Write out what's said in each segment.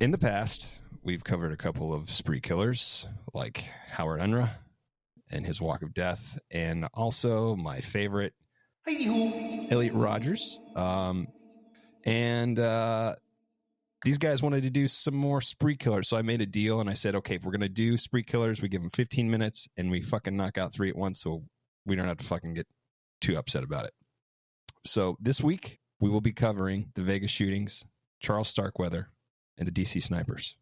In the past, we've covered a couple of spree killers like Howard Unruh and his walk of death, and also my favorite, Elliot Rogers. These guys wanted to do some more spree killers, so I made a deal and I said, okay, if we're going to do spree killers, we give them 15 minutes and we fucking knock out 3 at once so we don't have to fucking get too upset about it. So this week, we will be covering the Vegas shootings, Charles Starkweather, and the DC snipers.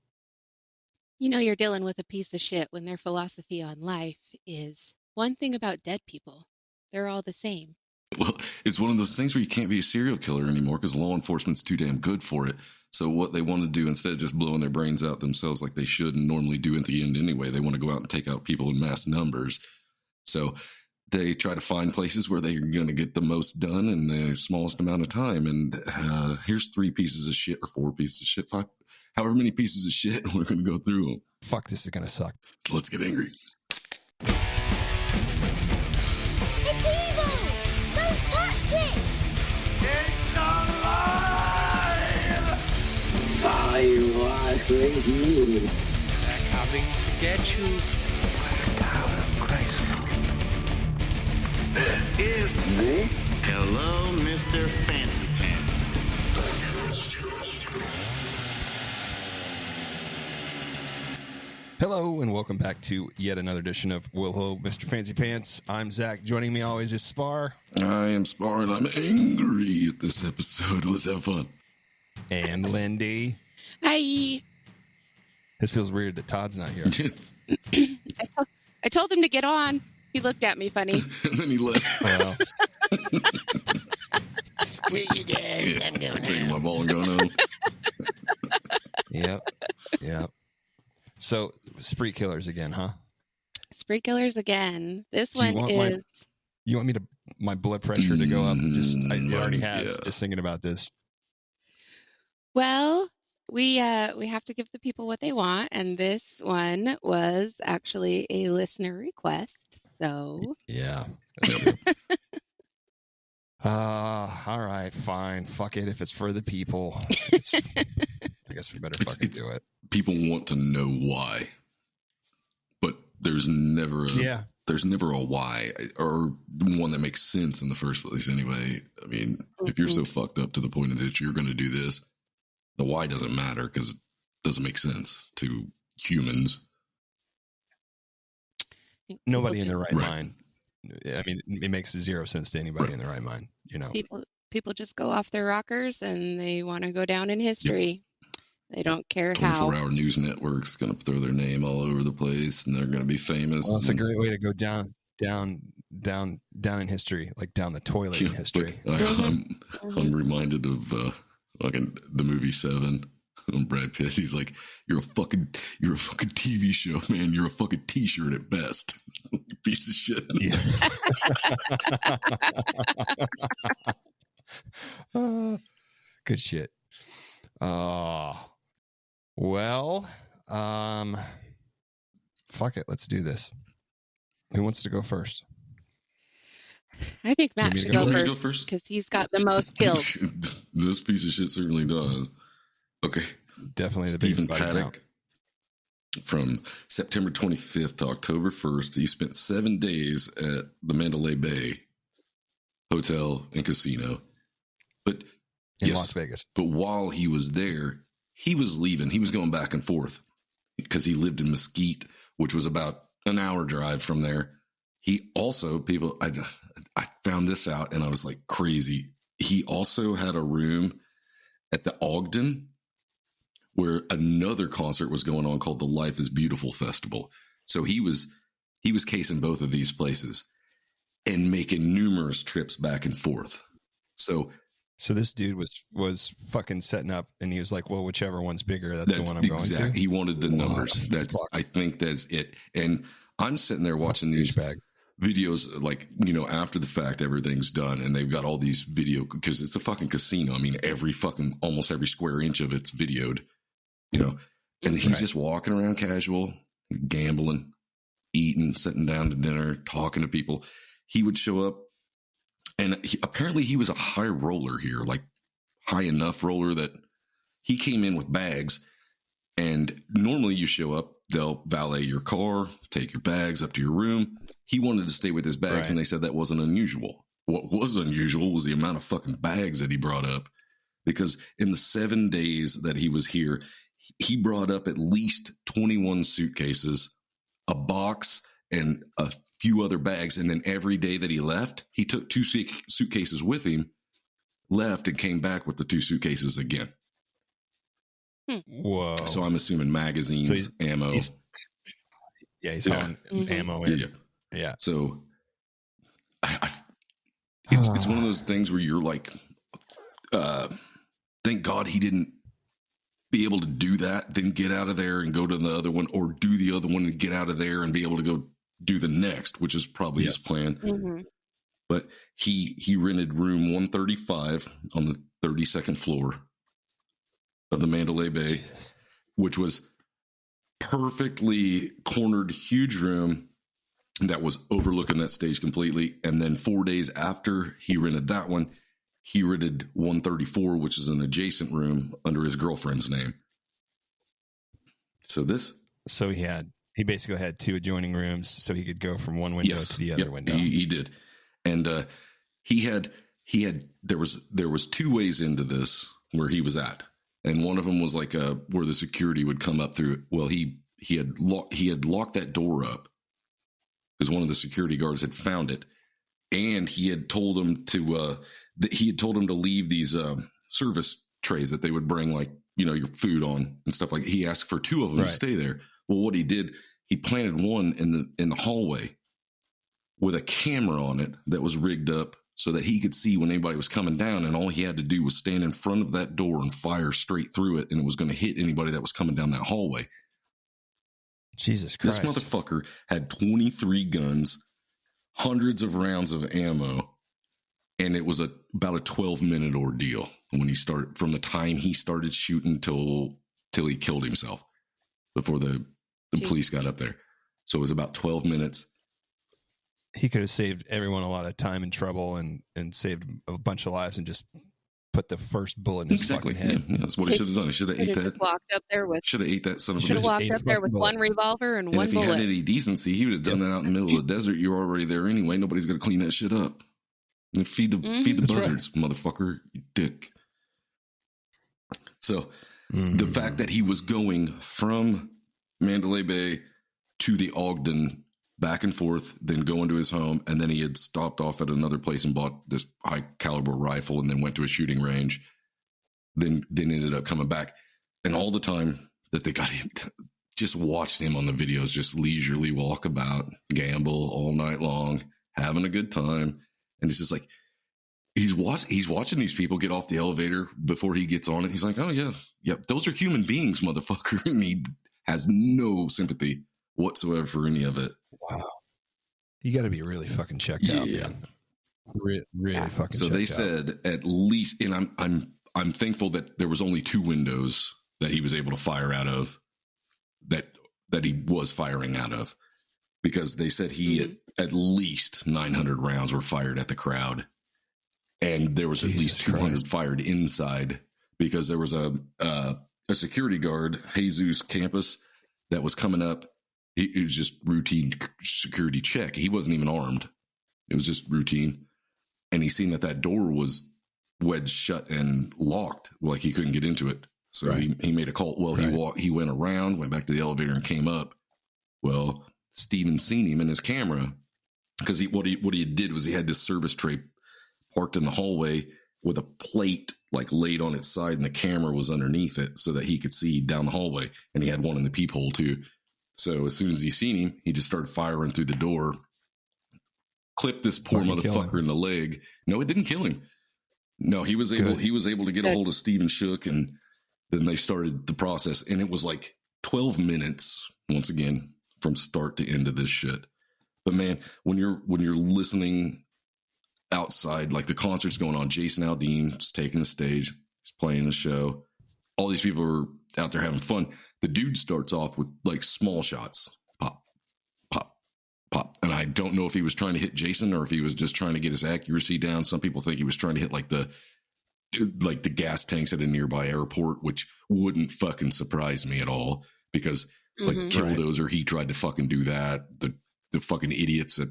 You know you're dealing with a piece of shit when their philosophy on life is one thing about dead people. They're all the same. Well, it's one of those things where you can't be a serial killer anymore because law enforcement's too damn good for it. So what they want to do, instead of just blowing their brains out themselves like they should and normally do at the end anyway, they want to go out and take out people in mass numbers. So they try to find places where they're going to get the most done in the smallest amount of time. And here's 3 pieces of shit or 4 pieces of shit, 5, however many pieces of shit, we're going to go through them. Fuck, this is going to suck. Let's get angry. It's evil! Don't touch it! It's alive! I was with you. They're coming to get you. By the power of Christ. This is Me? Hello, Mr. Fancy Pants. Hello, and welcome back to yet another edition of Hello, Mr. Fancy Pants. I'm Zach. Joining me always is Spar. I am Spar, and I'm angry at this episode. Let's have fun. And Lindy. Hi. This feels weird that Todd's not here. I told him to get on. He looked at me funny. And then he left. Well, Screw you guys, Yeah, I'm going taking home. my ball and going home. yep. So, spree killers again, huh? Spree killers again. This Do you one want is... You want me to my blood pressure to go up? It already has. Yeah. Just thinking about this. Well, we have to give the people what they want, and this one was actually a listener request. So Yeah. That's true. All right, fine. Fuck it. If it's for the people, I guess we better fucking do it. People want to know why, but there's never a why or one that makes sense in the first place anyway. I mean, if you're so fucked up to the point of that you're going to do this, the why doesn't matter because it doesn't make sense to humans. Nobody in their right Right. mind. I mean, it makes 0 sense to anybody in their right mind, you know. people just go off their rockers and they want to go down in history. They don't care how. 24-hour news network's going to throw their name all over the place, and they're going to be famous. Well, it's a great way to go down in history, like down the toilet in history. I'm reminded of fucking the movie Seven. Brad Pitt, he's like, you're a fucking TV show, man. You're a fucking T-shirt at best. Piece of shit. Yeah. Good shit. Well, fuck it. Let's do this. Who wants to go first? I think Matt should go go first first? because he's got the most kills. This piece of shit certainly does. Okay. Definitely the Stephen biggest body count. Paddock. From September 25th to October 1st, he spent 7 days at the Mandalay Bay Hotel and Casino. But In Las Vegas. But while he was there, he was leaving. He was going back and forth because he lived in Mesquite, which was about an hour drive from there. He also, I found this out and I was like crazy. He also had a room at the Ogden where another concert was going on called the Life is Beautiful Festival. So he was casing both of these places and making numerous trips back and forth. So this dude was fucking setting up, and he was like, "Well, whichever one's bigger, that's the one I'm going to." He wanted the numbers. Fuck. I think that's it. And I'm sitting there watching these videos, like, you know, after the fact, everything's done, and they've got all these video because it's a fucking casino. I mean, almost every square inch of it's videoed, you know. And he's just walking around casual, gambling, eating, sitting down to dinner, talking to people. He would show up. And apparently he was a high roller here, like high enough roller that he came in with bags And normally you show up, they'll valet your car, take your bags up to your room. He wanted to stay with his bags, and they said that wasn't unusual. What was unusual was the amount of fucking bags that he brought up. Because in the 7 days that he was here, he brought up at least 21 suitcases, a box, and a few other bags. And then every day that he left, he took 2 suitcases with him, left, and came back with the 2 suitcases again. Whoa. So I'm assuming magazines, ammo. He's hauling ammo in. Yeah. So it's one of those things where you're like, thank God he didn't be able to do that, then get out of there and go to the other one, or do the other one and get out of there and be able to go do the next, which is probably his plan. Mm-hmm. But he rented room 135 on the 32nd floor of the Mandalay Bay, which was perfectly cornered, huge room that was overlooking that stage completely. And then 4 days after he rented that one, he rented 134, which is an adjacent room under his girlfriend's name. So he basically had 2 adjoining rooms, so he could go from one window to the other window. He did. And there was 2 ways into this where he was at. And one of them was like where the security would come up through. Well, he had locked that door up because one of the security guards had found it, and he had told him to leave these service trays that they would bring, like, you know, your food on and stuff like that. He asked for 2 of them to stay there. Well, what he did, he planted one in the hallway with a camera on it that was rigged up so that he could see when anybody was coming down, and all he had to do was stand in front of that door and fire straight through it, and it was going to hit anybody that was coming down that hallway. Jesus Christ. This motherfucker had 23 guns, hundreds of rounds of ammo, and it was about a 12-minute ordeal when he started, from the time he started shooting till he killed himself before the police got up there. So it was about 12 minutes. He could have saved everyone a lot of time and trouble and saved a bunch of lives and just put the first bullet in his fucking head. Yeah, that's what he should have done. He should have ate that. Walked up there with. Should have ate that son of a bitch. Should have walked up there with one revolver and one bullet. If he had any decency, he would have done that out in the middle of the desert. You're already there anyway. Nobody's going to clean that shit up. And feed the buzzards, motherfucker, you dick. So the fact that he was going from Mandalay Bay to the Ogden, back and forth, then going to his home, and then he had stopped off at another place and bought this high caliber rifle, and then went to a shooting range, then ended up coming back. And all the time that they got him, just watched him on the videos, just leisurely walk about, gamble all night long, having a good time. And it's just like, he's watching these people get off the elevator before he gets on it. He's like, oh yeah, those are human beings, motherfucker. And he has no sympathy whatsoever for any of it. Wow. You got to be really fucking checked out, man. Really fucking so checked they out. said at least, and I'm thankful that there was only 2 windows that he was able to fire out of, that he was firing out of, because they said at least 900 rounds were fired at the crowd, and there was at least 200 fired inside, because there was a security guard, Jesus Campus, that was coming up. It was just routine security check. He wasn't even armed. It was just routine. And he seen that door was wedged shut and locked. Like he couldn't get into it. So he made a call. Well, he went around, went back to the elevator and came up. Well, Steven seen him in his camera, because what he did was he had this service tray parked in the hallway with a plate like laid on its side, and the camera was underneath it so that he could see down the hallway. And he had one in the peephole too. So as soon as he seen him, he just started firing through the door, clipped this poor motherfucker in the leg. No, it didn't kill him. No, he was able to get a hold of Steven Shook, and then they started the process. And it was like 12 minutes, once again, from start to end of this shit. But man, when you're listening outside, like the concert's going on, Jason Aldean's taking the stage, he's playing the show. All these people are out there having fun. The dude starts off with like small shots, pop, pop, pop. And I don't know if he was trying to hit Jason or if he was just trying to get his accuracy down. Some people think he was trying to hit like the like the gas tanks at a nearby airport, which wouldn't fucking surprise me at all because like Killdozer, he tried to fucking do that. The fucking idiots at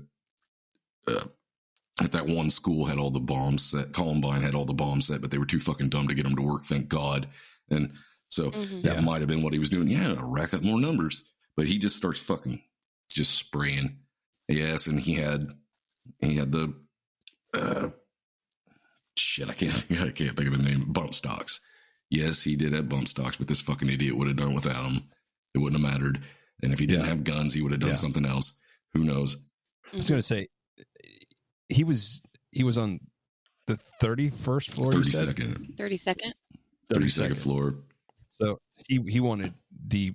that one school had all the bombs set. Columbine had all the bombs set, but they were too fucking dumb to get them to work. Thank God. And so that might have been what he was doing. Yeah, rack up more numbers. But he just starts fucking just spraying. Yes, and he had the shit. I can't think of the name. Bump stocks. Yes, he did have bump stocks, but this fucking idiot would have done without them. It wouldn't have mattered. And if he didn't have guns, he would have done something else. Who knows? I was going to say he was on the 31st floor. 32nd. 32nd floor. So he wanted the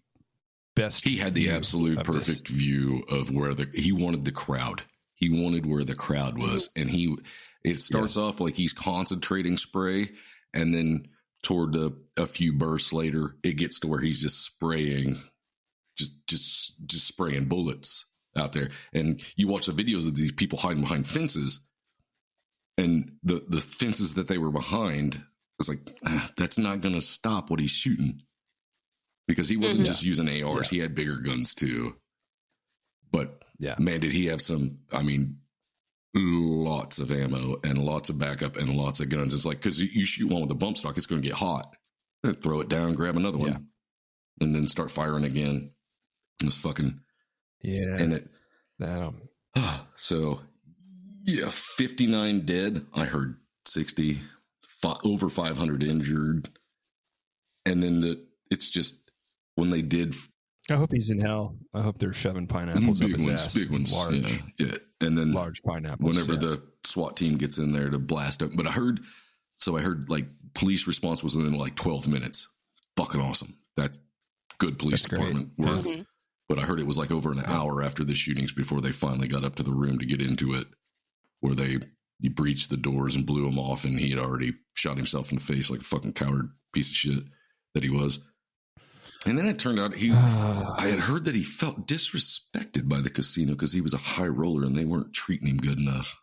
best. He had the absolute perfect view of where he wanted the crowd. He wanted where the crowd was. And it starts off like he's concentrating spray. And then toward a few bursts later, it gets to where he's just spraying, just spraying bullets out there. And you watch the videos of these people hiding behind fences, and the fences that they were behind, it's like, that's not going to stop what he's shooting, because he wasn't just using ARs. He had bigger guns too. But man, did he have some, I mean, lots of ammo and lots of backup and lots of guns. It's like, because you shoot one with a bump stock, it's going to get hot. Throw it down, grab another one, and then start firing again. It's fucking and it. So 59 dead. I heard 60, over 500 injured, and then it's just when they did. I hope he's in hell. I hope they're shoving pineapples up his ass. Big ones, large, and then large pineapples. Whenever the SWAT team gets in there to blast up, but I heard like police response was in like 12 minutes. Fucking awesome. That's good police department work. Mm-hmm. But I heard it was like over an hour after the shootings before they finally got up to the room to get into it, where he breached the doors and blew him off, and he had already shot himself in the face like a fucking coward piece of shit that he was. And then it turned out I had heard that he felt disrespected by the casino because he was a high roller and they weren't treating him good enough.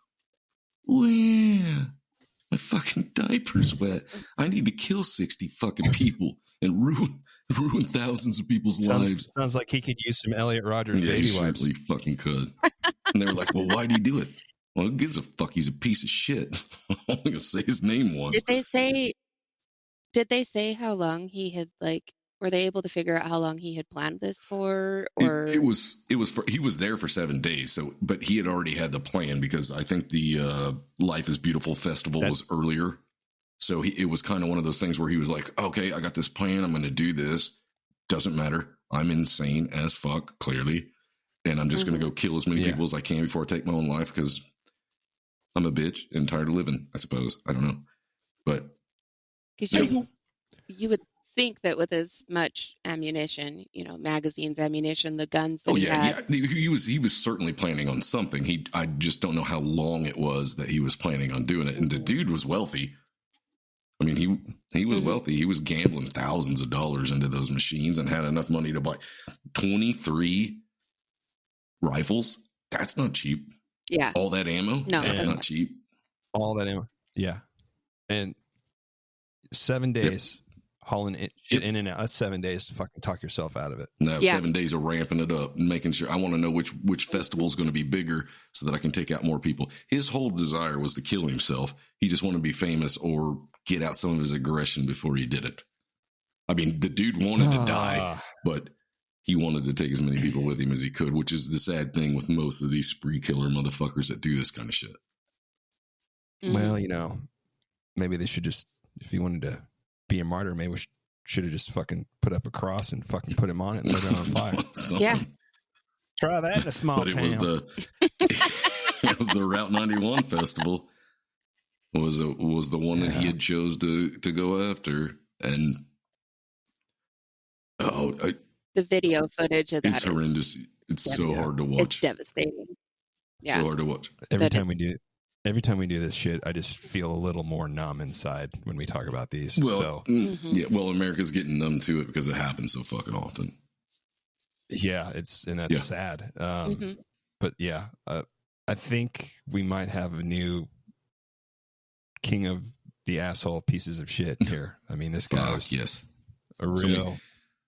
Well, my fucking diaper's wet. I need to kill 60 fucking people and ruin thousands of people's lives. Sounds like he could use some Elliot Rodgers baby wipes. He fucking could. And they were like, well, why'd he do it? Well, who gives a fuck? He's a piece of shit. I'm only going to say his name once. Did they say how long he had, like, were they able to figure out how long he had planned this for? Or he was there for 7 days. So, but he had already had the plan, because I think the Life is Beautiful festival was earlier. So it was kind of one of those things where he was like, okay, I got this plan. I'm going to do this. Doesn't matter. I'm insane as fuck, clearly. And I'm just going to go kill as many people as I can before I take my own life, because I'm a bitch and tired of living, I suppose. I don't know. But because you would think that with as much ammunition, magazines, ammunition, the guns that he had. He was certainly planning on something. I just don't know how long it was that he was planning on doing it. And the dude was wealthy. I mean, he was wealthy. He was gambling thousands of dollars into those machines and had enough money to buy 23 rifles. That's not cheap. Yeah. All that ammo? No. That's not cheap. All that ammo. Yeah. And 7 days hauling shit in and out. That's 7 days to fucking talk yourself out of it. No, 7 days of ramping it up and making sure. I want to know which festival is going to be bigger so that I can take out more people. His whole desire was to kill himself. He just wanted to be famous or get out some of his aggression before he did it. I mean, the dude wanted to die, but he wanted to take as many people with him as he could, which is the sad thing with most of these spree killer motherfuckers that do this kind of shit. Well, maybe they should just, if he wanted to be a martyr, maybe we should have just fucking put up a cross and fucking put him on it and lit it on fire. Yeah. Try that in a small town. It was the Route 91 festival. Was the one that he had chose to go after. And the video footage of that. It's horrendous. It's so hard to watch. It's devastating. Yeah. So hard to watch. Every time we do this shit, I just feel a little more numb inside when we talk about these. Well, well, America's getting numb to it because it happens so fucking often. Yeah, that's sad. But I think we might have a new king of the asshole pieces of shit here. I mean, this guy's yes, a real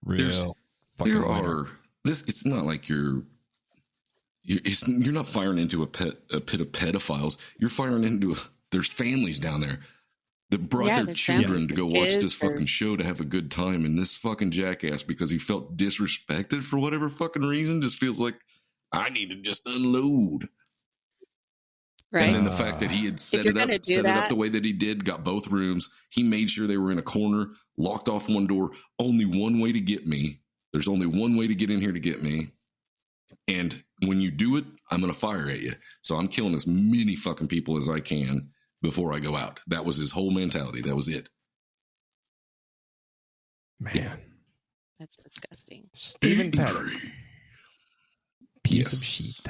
fucking there winner. are this. It's not like you're not firing into a pit of pedophiles. You're firing into there's families down there that brought their children to go watch this fucking show to have a good time, and this fucking jackass, because he felt disrespected for whatever fucking reason, just feels like I need to just unload. Right. And then the fact that he had set it up the way that he did, got both rooms. He made sure they were in a corner, locked off one door. Only one way to get me. There's only one way to get in here to get me. And when you do it, I'm going to fire at you. So I'm killing as many fucking people as I can before I go out. That was his whole mentality. That was it. Man. That's disgusting. Stephen Paddock. Piece of shit.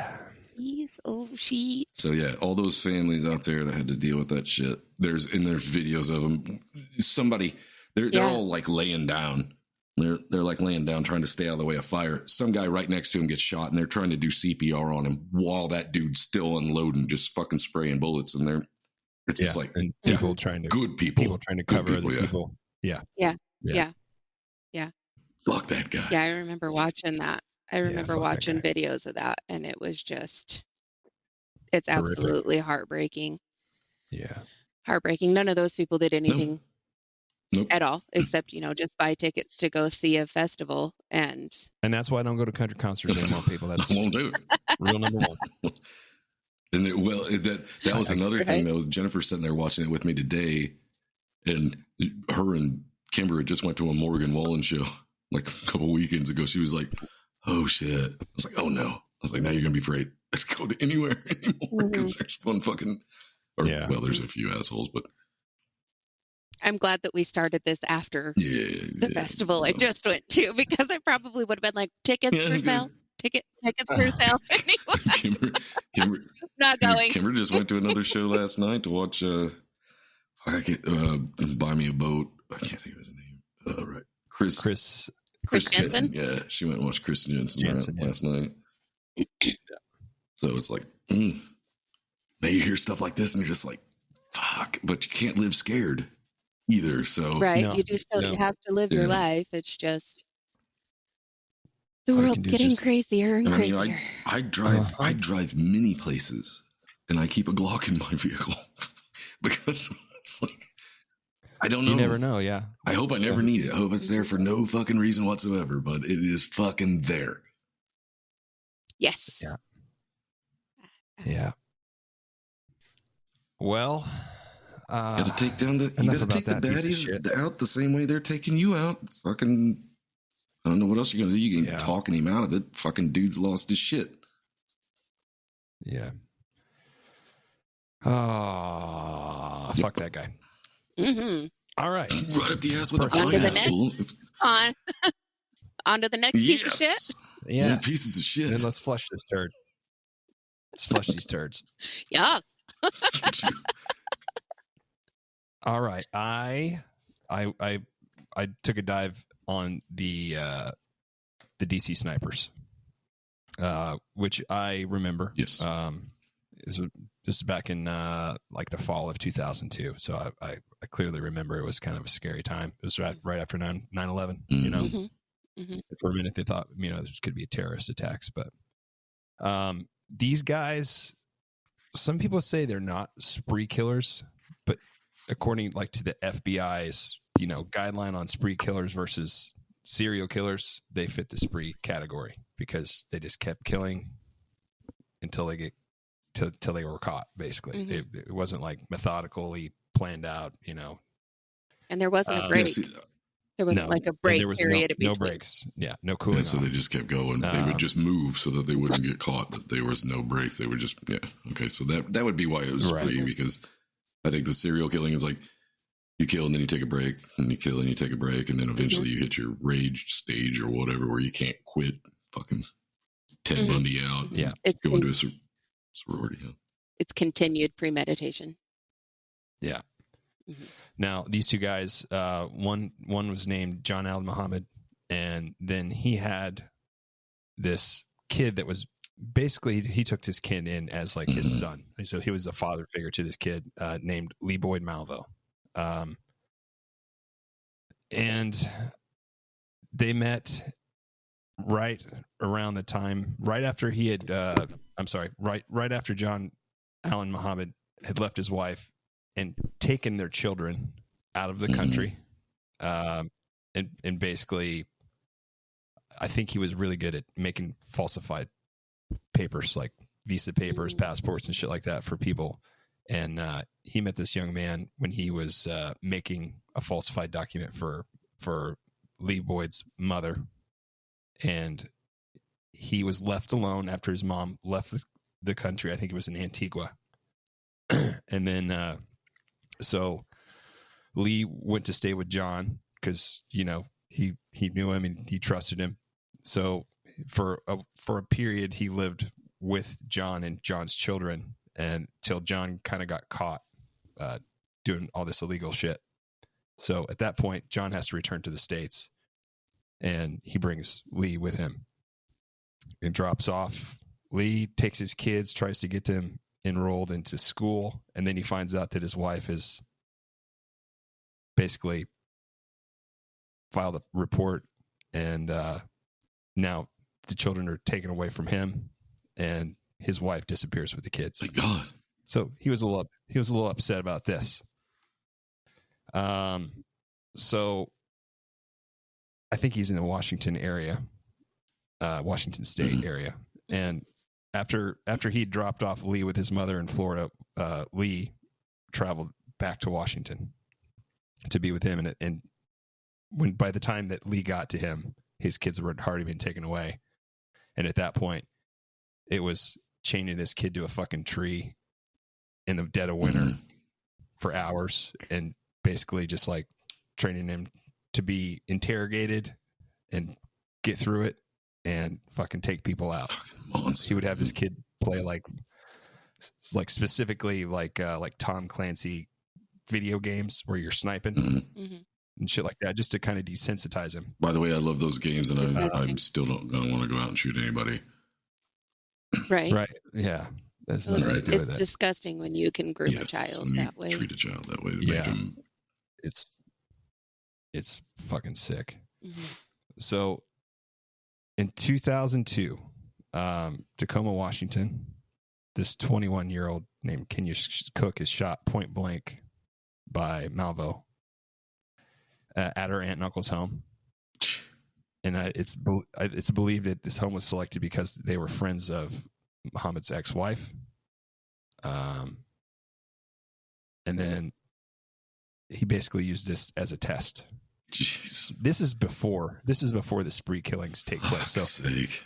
Piece of shit. So yeah, all those families out there that had to deal with that shit. There's videos of them. They're all like laying down. They're like laying down, trying to stay out of the way of fire. Some guy right next to him gets shot, and they're trying to do CPR on him while that dude's still unloading, just fucking spraying bullets in there. It's just like and people trying to people trying to cover other people. Yeah. Fuck that guy. Yeah, I remember watching that. I remember watching that videos of that, and it was just, it's absolutely heartbreaking. Yeah. Heartbreaking. None of those people did anything at all, except, just buy tickets to go see a festival. And that's why I don't go to country concerts anymore, people. That's won't do it. Rule number one. And that was another thing, though. Jennifer's sitting there watching it with me today, and her and Kimber just went to a Morgan Wallen show like a couple weekends ago. She was like, "Oh shit!" I was like, "Oh no!" I was like, "Now you're gonna be afraid. Let's go to anywhere anymore because there's one fucking." Well, there's a few assholes, but I'm glad that we started this after the festival I just went to, because I probably would have been like, tickets for sale. Tickets for sale. Anyway. Kimber, not going. Kimber just went to another show last night to watch Buy Me a Boat. I can't think of his name. Right. Chris Jensen. Yeah, she went and watched Chris Jensen last night. So it's like, now you hear stuff like this and you're just like, fuck, but you can't live scared either. So you do still have to live your life. It's just the world's getting crazier and crazier. I mean, I drive many places, and I keep a Glock in my vehicle because it's like, I don't know. You never know. Yeah. I hope I never need it. I hope it's there for no fucking reason whatsoever, but it is fucking there. Yes. Yeah. Well, you gotta take the baddies out the same way they're taking you out. It's fucking, I don't know what else you're gonna do. You can talking him out of it. Fucking dude's lost his shit. Yeah. Oh, fuck that guy. Mm-hmm. All right. Right up the ass with a pineapple. On to the next piece of shit. Yeah. More pieces of shit. Then let's flush this turd. Let's flush these turds. Yeah. All right. I took a dive on the DC snipers, which I remember. Yes. This is back in like the fall of 2002. So I clearly remember it was kind of a scary time. It was right after 9/11. You know, for a minute they thought this could be a terrorist attacks, but these guys. Some people say they're not spree killers, but according to the FBI's, guideline on spree killers versus serial killers, they fit the spree category because they just kept killing until they till they were caught. Basically, it wasn't like methodically planned out, And there wasn't a break. There wasn't like a break period. No breaks. Yeah, no cooling. So they just kept going. They would just move so that they wouldn't get caught. But there was no breaks. They were just Okay, so that would be why it was spree, because I think the serial killing is like you kill and then you take a break, and you kill and you take a break, and then eventually you hit your rage stage or whatever where you can't quit. Fucking Ted Bundy out. Yeah, go into a sorority. Yeah. It's continued premeditation. Yeah. Now, these two guys, one was named John Al Muhammad, and then he had this kid that was basically, he took this kid in as like his son. So he was the father figure to this kid named Lee Boyd Malvo. And they met right around the time, right after he had, right after John Allen Muhammad had left his wife and taken their children out of the country. And basically, I think he was really good at making falsified papers, like visa papers, passports, and shit like that for people. And he met this young man when he was making a falsified document for Lee Boyd's mother. And he was left alone after his mom left the country. I think it was in Antigua. And then, so Lee went to stay with John because, you know, he knew him and he trusted him. So for a period, he lived with John and John's children until John kind of got caught doing all this illegal shit. So at that point, John has to return to the States, and he brings Lee with him and drops off. Lee takes his kids, tries to get them enrolled into school, and then he finds out that his wife has basically filed a report, and now the children are taken away from him, and his wife disappears with the kids. My God! So he was a little upset about this. So I think he's in the Washington area, Washington State area, and after he dropped off Lee with his mother in Florida, Lee traveled back to Washington to be with him, and when by the time that Lee got to him, his kids were already been taken away, and at that point, it was chaining this kid to a fucking tree in the dead of winter for hours, and basically just like training him to be interrogated and get through it and fucking take people out. He would have this kid play like specifically like Tom Clancy video games where you're sniping and shit like that, just to kind of desensitize him. By the way, I love those games, and I'm still not going to want to go out and shoot anybody. Right. Yeah. That's Well, right. it's disgusting when you can groom a child that way. Treat a child that way to make him. It's fucking sick. So in 2002, Tacoma, Washington, this 21-year-old named Kenya Cook is shot point blank by Malvo at her aunt and uncle's home. And it's believed that this home was selected because they were friends of Muhammad's ex-wife. And then he basically used this as a test. Jeez. This is before the spree killings take place. Sake.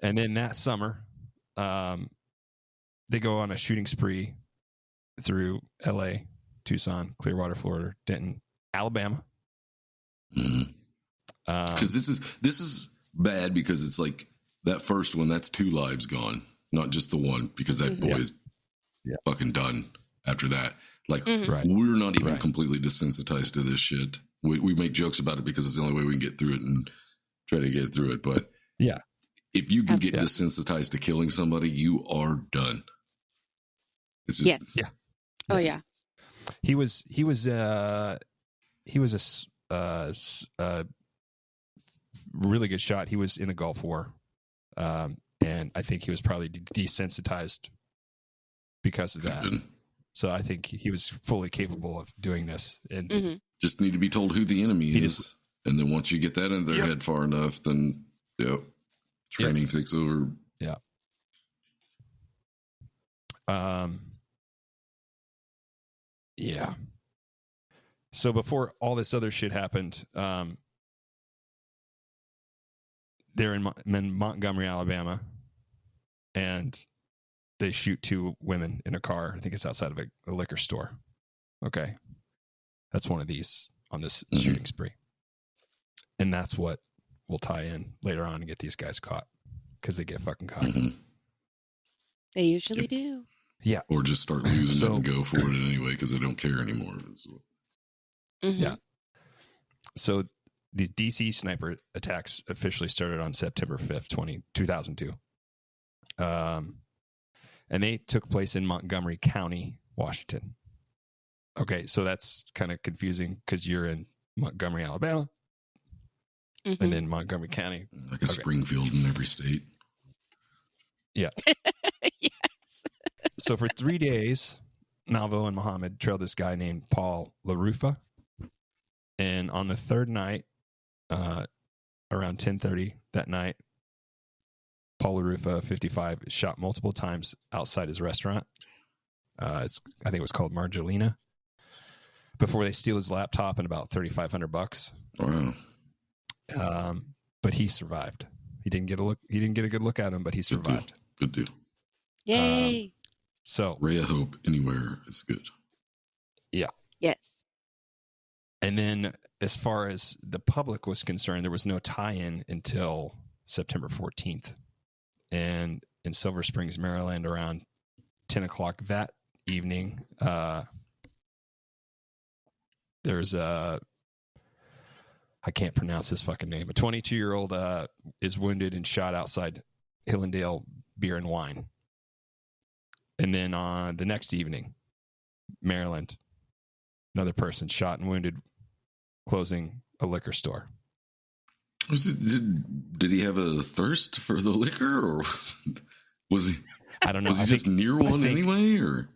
And then that summer, they go on a shooting spree through LA, Tucson, Clearwater, Florida, Denton, Alabama. Because this is bad, because it's like that first one, that's 2 lives gone, not just the one, because that boy is fucking done after that. Like, we're not even completely desensitized to this shit. We make jokes about it because it's the only way we can get through it and try to get through it. But if you can get desensitized to killing somebody, you are done. It's just, Oh yeah. He was a really good shot. He was in the Gulf War, and I think he was probably desensitized because of that. So I think he was fully capable of doing this. And just need to be told who the enemy is. And then once you get that in their head far enough, then training takes over. Yeah. Yeah. So before all this other shit happened, they're in Montgomery, Alabama, and they shoot 2 women in a car. I think it's outside of a liquor store. Okay. That's one of these on this shooting spree. And that's what will tie in later on and get these guys caught, because they get fucking caught. They usually do. Yeah. Or just start losing it and go for it anyway because they don't care anymore. Yeah. So these DC sniper attacks officially started on September 5th, 2002. And they took place in Montgomery County, Washington. Okay, so that's kind of confusing because you're in Montgomery, Alabama, Mm-hmm. and then Montgomery County. Like a Springfield in every state. Yeah. Yes. So for 3 days, Malvo and Muhammad trailed this guy named Paul LaRufa. And on the third night, around 10:30 that night, Paul LaRufa, 55, shot multiple times outside his restaurant. I think it was called Margelina. Before they steal his laptop and about $3,500. Wow. But he survived. He didn't get a look. He didn't get a good look at him, but he survived. Good deal. Yay. So Ray of hope anywhere is good. yeah. Yes. And then as far as the public was concerned, there was no tie-in until September 14th. And in Silver Springs, Maryland, around 10 o'clock that evening, there's I can't pronounce his fucking name. A 22-year-old is wounded and shot outside Hillendale Beer and Wine. And then on the next evening, Maryland, another person shot and wounded closing a liquor store. Did he have a thirst for the liquor, or was he? I don't know. Was he just near one anyway, or?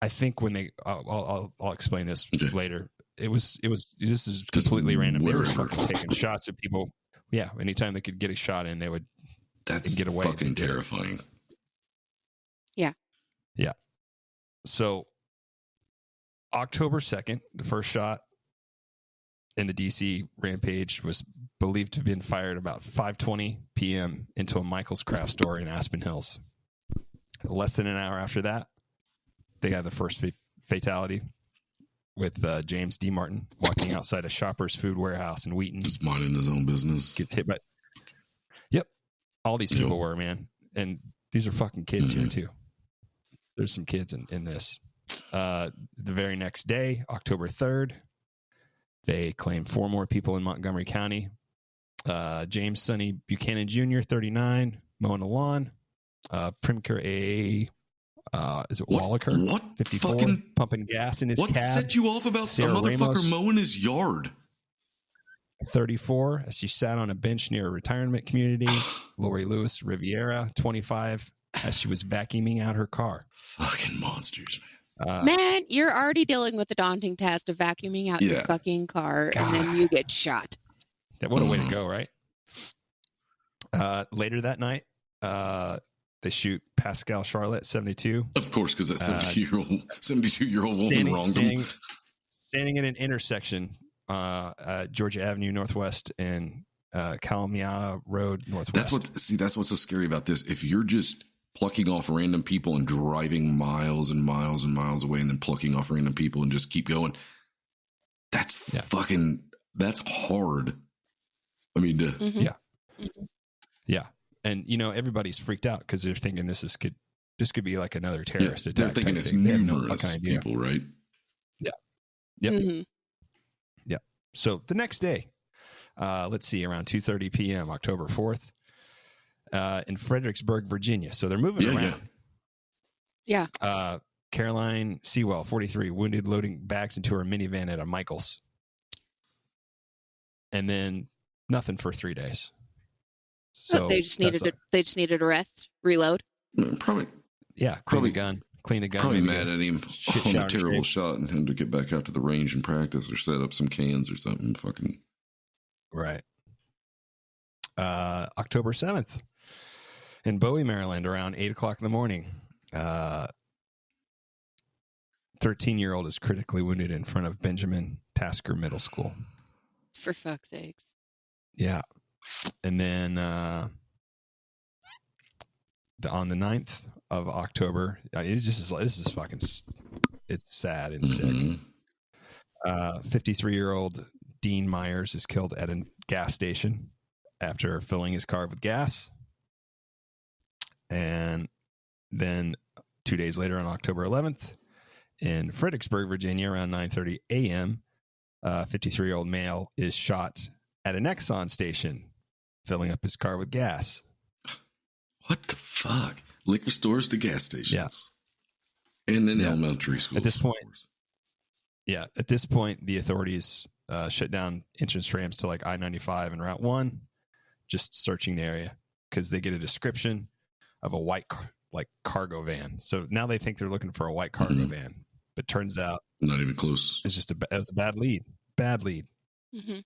I think when they, I'll explain this Okay. later. This is completely random. They were wherever. fucking taking shots at people. Yeah, anytime they could get a shot in, they would. That's get away. fucking terrifying. Yeah. So October 2nd, the first shot in the DC rampage was believed to have been fired about 5:20 p.m. into a Michael's craft store in Aspen Hills. Less than an hour after that, they got the first fatality with James D. Martin walking outside a Shoppers Food Warehouse in Wheaton. Just minding his own business. Gets hit by. Yep. All these people were, man. And these are fucking kids here, too. There's some kids in this. The very next day, October 3rd, they claimed 4 more people in Montgomery County. James Sonny Buchanan Jr., 39, mowing the lawn. Primker A. Is it Wallaker? What 54, fucking pumping gas in his what cab. set you off about Sarah a motherfucker Ramos. mowing his yard? 34, as she sat on a bench near a retirement community. Lori Lewis Riviera, 25, as she was vacuuming out her car. Fucking monsters, man. Man, you're already dealing with the daunting task of vacuuming out your fucking car, and then you get shot. What a way to go, right? Later that night, they shoot Pascal Charlotte, 72. Of course, because that 72-year-old woman wronged him. Standing in an intersection, Georgia Avenue Northwest and Kalamia Road Northwest. That's what's so scary about this. If you're just plucking off random people and driving miles and miles and miles away and then plucking off random people and just keep going, that's that's hard. I mean, Yeah. And, everybody's freaked out because they're thinking this could be like another terrorist attack. They're thinking it's numerous people, right? Yeah. Yep. Mm-hmm. Yeah. So the next day, let's see, around 2:30 p.m., October 4th, in Fredericksburg, Virginia. So they're moving around. Yeah. Caroline Sewell, 43, wounded loading bags into her minivan at a Michael's. And then nothing for 3 days. So they just needed a rest, reload. Probably. Yeah. Clean the gun. Probably mad at him on a terrible shape. shot and him to get back out to the range and practice or set up some cans or something. Fucking. Right. October 7th in Bowie, Maryland, around 8 o'clock in the morning. 13-year-old is critically wounded in front of Benjamin Tasker Middle School. For fuck's sakes. Yeah. And then on the 9th of October, this is fucking, it's sad and sick. 53-year-old Dean Myers is killed at a gas station after filling his car with gas. And then 2 days later on October 11th in Fredericksburg, Virginia, around 9:30 a.m., 53-year-old male is shot at an Exxon station filling up his car with gas. What the fuck? Liquor stores to gas stations. And then elementary school. At this point, the authorities shut down entrance ramps to like I-95 and Route 1, just searching the area because they get a description of a white cargo van. So now they think they're looking for a white cargo van, but turns out not even close. It's just it's a bad lead. Mm-hmm.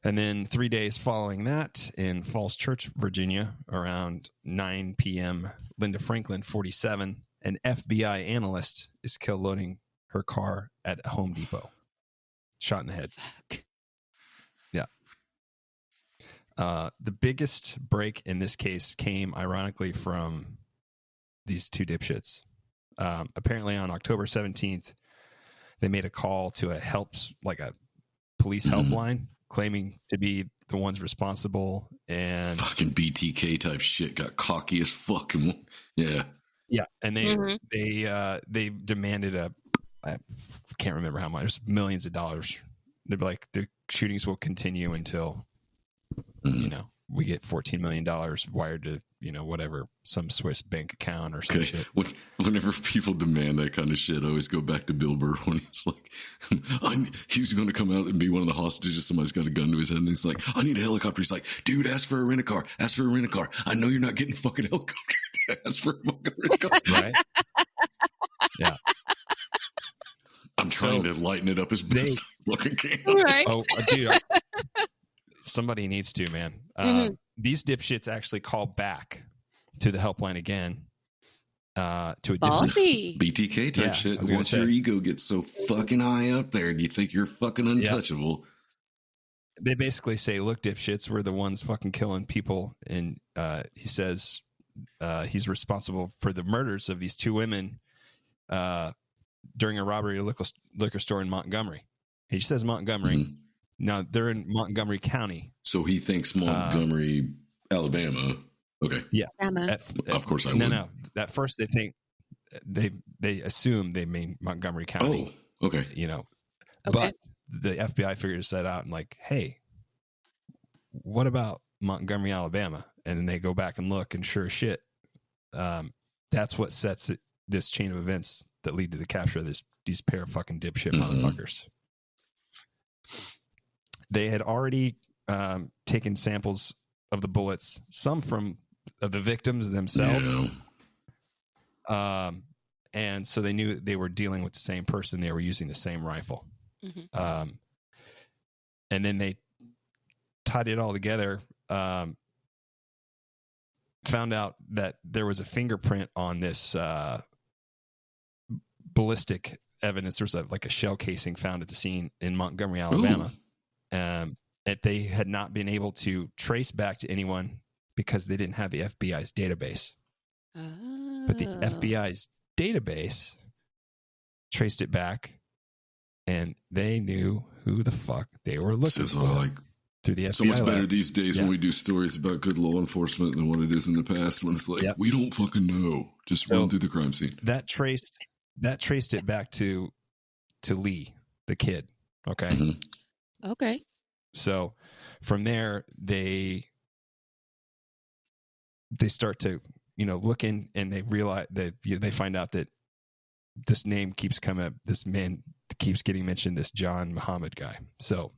And then 3 days following that, in Falls Church, Virginia, around 9 p.m., Linda Franklin, 47, an FBI analyst, is killed loading her car at Home Depot. Shot in the head. Fuck. Yeah. The biggest break in this case came, ironically, from these two dipshits. Apparently on October 17th, they made a call to a police helpline, claiming to be the ones responsible, and fucking BTK type shit, got cocky as fucking yeah, and they demanded I can't remember how much, millions of dollars. They'd be like, the shootings will continue until we get $14 million wired to whatever, some Swiss bank account or some shit. Whenever people demand that kind of shit, I always go back to Bill Burr when he's like, he's going to come out and be one of the hostages. Somebody's got a gun to his head and he's like, I need a helicopter. He's like, dude, ask for a rent-a-car. Ask for a rent-a-car. I know you're not getting a fucking helicopter. Ask for a fucking rent-a-car. Right? Yeah. I'm trying to lighten it up as best I fucking can. Right. Oh, dude. Somebody needs to, man. These dipshits actually call back to the helpline again. To a different BTK type shit. Once your ego gets so fucking high up there, do you think you're fucking untouchable? They basically say, look, dipshits, we're the ones fucking killing people. And he says he's responsible for the murders of these two women during a robbery at a liquor store in Montgomery. He says Montgomery. Now, they're in Montgomery County. So he thinks Montgomery, Alabama. Okay. Yeah. Of course I would. No. At first they think they assume they mean Montgomery County. Oh, okay. But the FBI figures that out and like, hey, what about Montgomery, Alabama? And then they go back and look, and sure as shit, that's what sets this chain of events that lead to the capture of these pair of fucking dipshit motherfuckers. They had already taken samples of the bullets, some of the victims themselves. Yeah. And so they knew they were dealing with the same person. They were using the same rifle. And then they tied it all together, found out that there was a fingerprint on this ballistic evidence. There was a shell casing found at the scene in Montgomery, Alabama. That they had not been able to trace back to anyone because they didn't have the FBI's database. But the FBI's database traced it back, and they knew who the fuck they were looking for. Through the FBI so much lab. Better these days when we do stories about good law enforcement than what it is in the past, when it's like, we don't fucking know. Just run through the crime scene. That traced it back to Lee, the kid. Okay. Okay. So from there, they start to, look in, and they realize that they find out that this name keeps coming up. This man keeps getting mentioned, this John Muhammad guy. So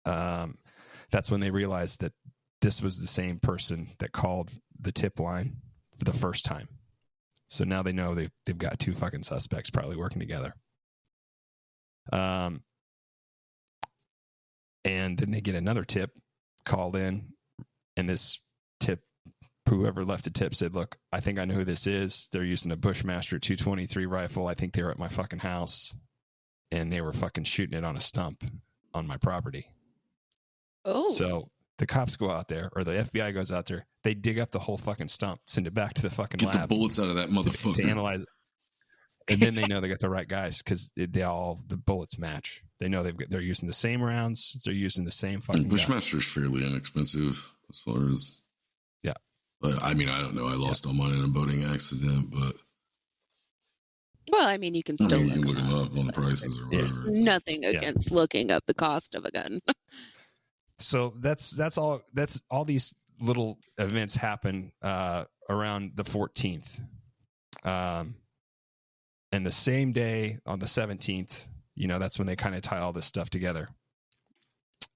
that's when they realized that this was the same person that called the tip line for the first time. So now they know they've got two fucking suspects probably working together. And then they get another tip called in, and this tip, whoever left a tip said, look, I think I know who this is. They're using a Bushmaster 223 rifle. I think they were at my fucking house, and they were fucking shooting it on a stump on my property. Oh. So the cops go out there, or the FBI goes out there. They dig up the whole fucking stump, send it back to the fucking lab. Get the bullets out of that motherfucker. To analyze it. And then they know they got the right guys because the bullets match. They know they're using the same rounds. They're using the same fucking Bushmaster's fairly inexpensive as far as. Yeah. But I mean, I don't know. I lost all mine in a boating accident, but. Well, I mean, you can still look them up on the prices or whatever. Nothing against looking up the cost of a gun. So that's all. That's all these little events happen around the 14th. And the same day on the 17th, that's when they kind of tie all this stuff together.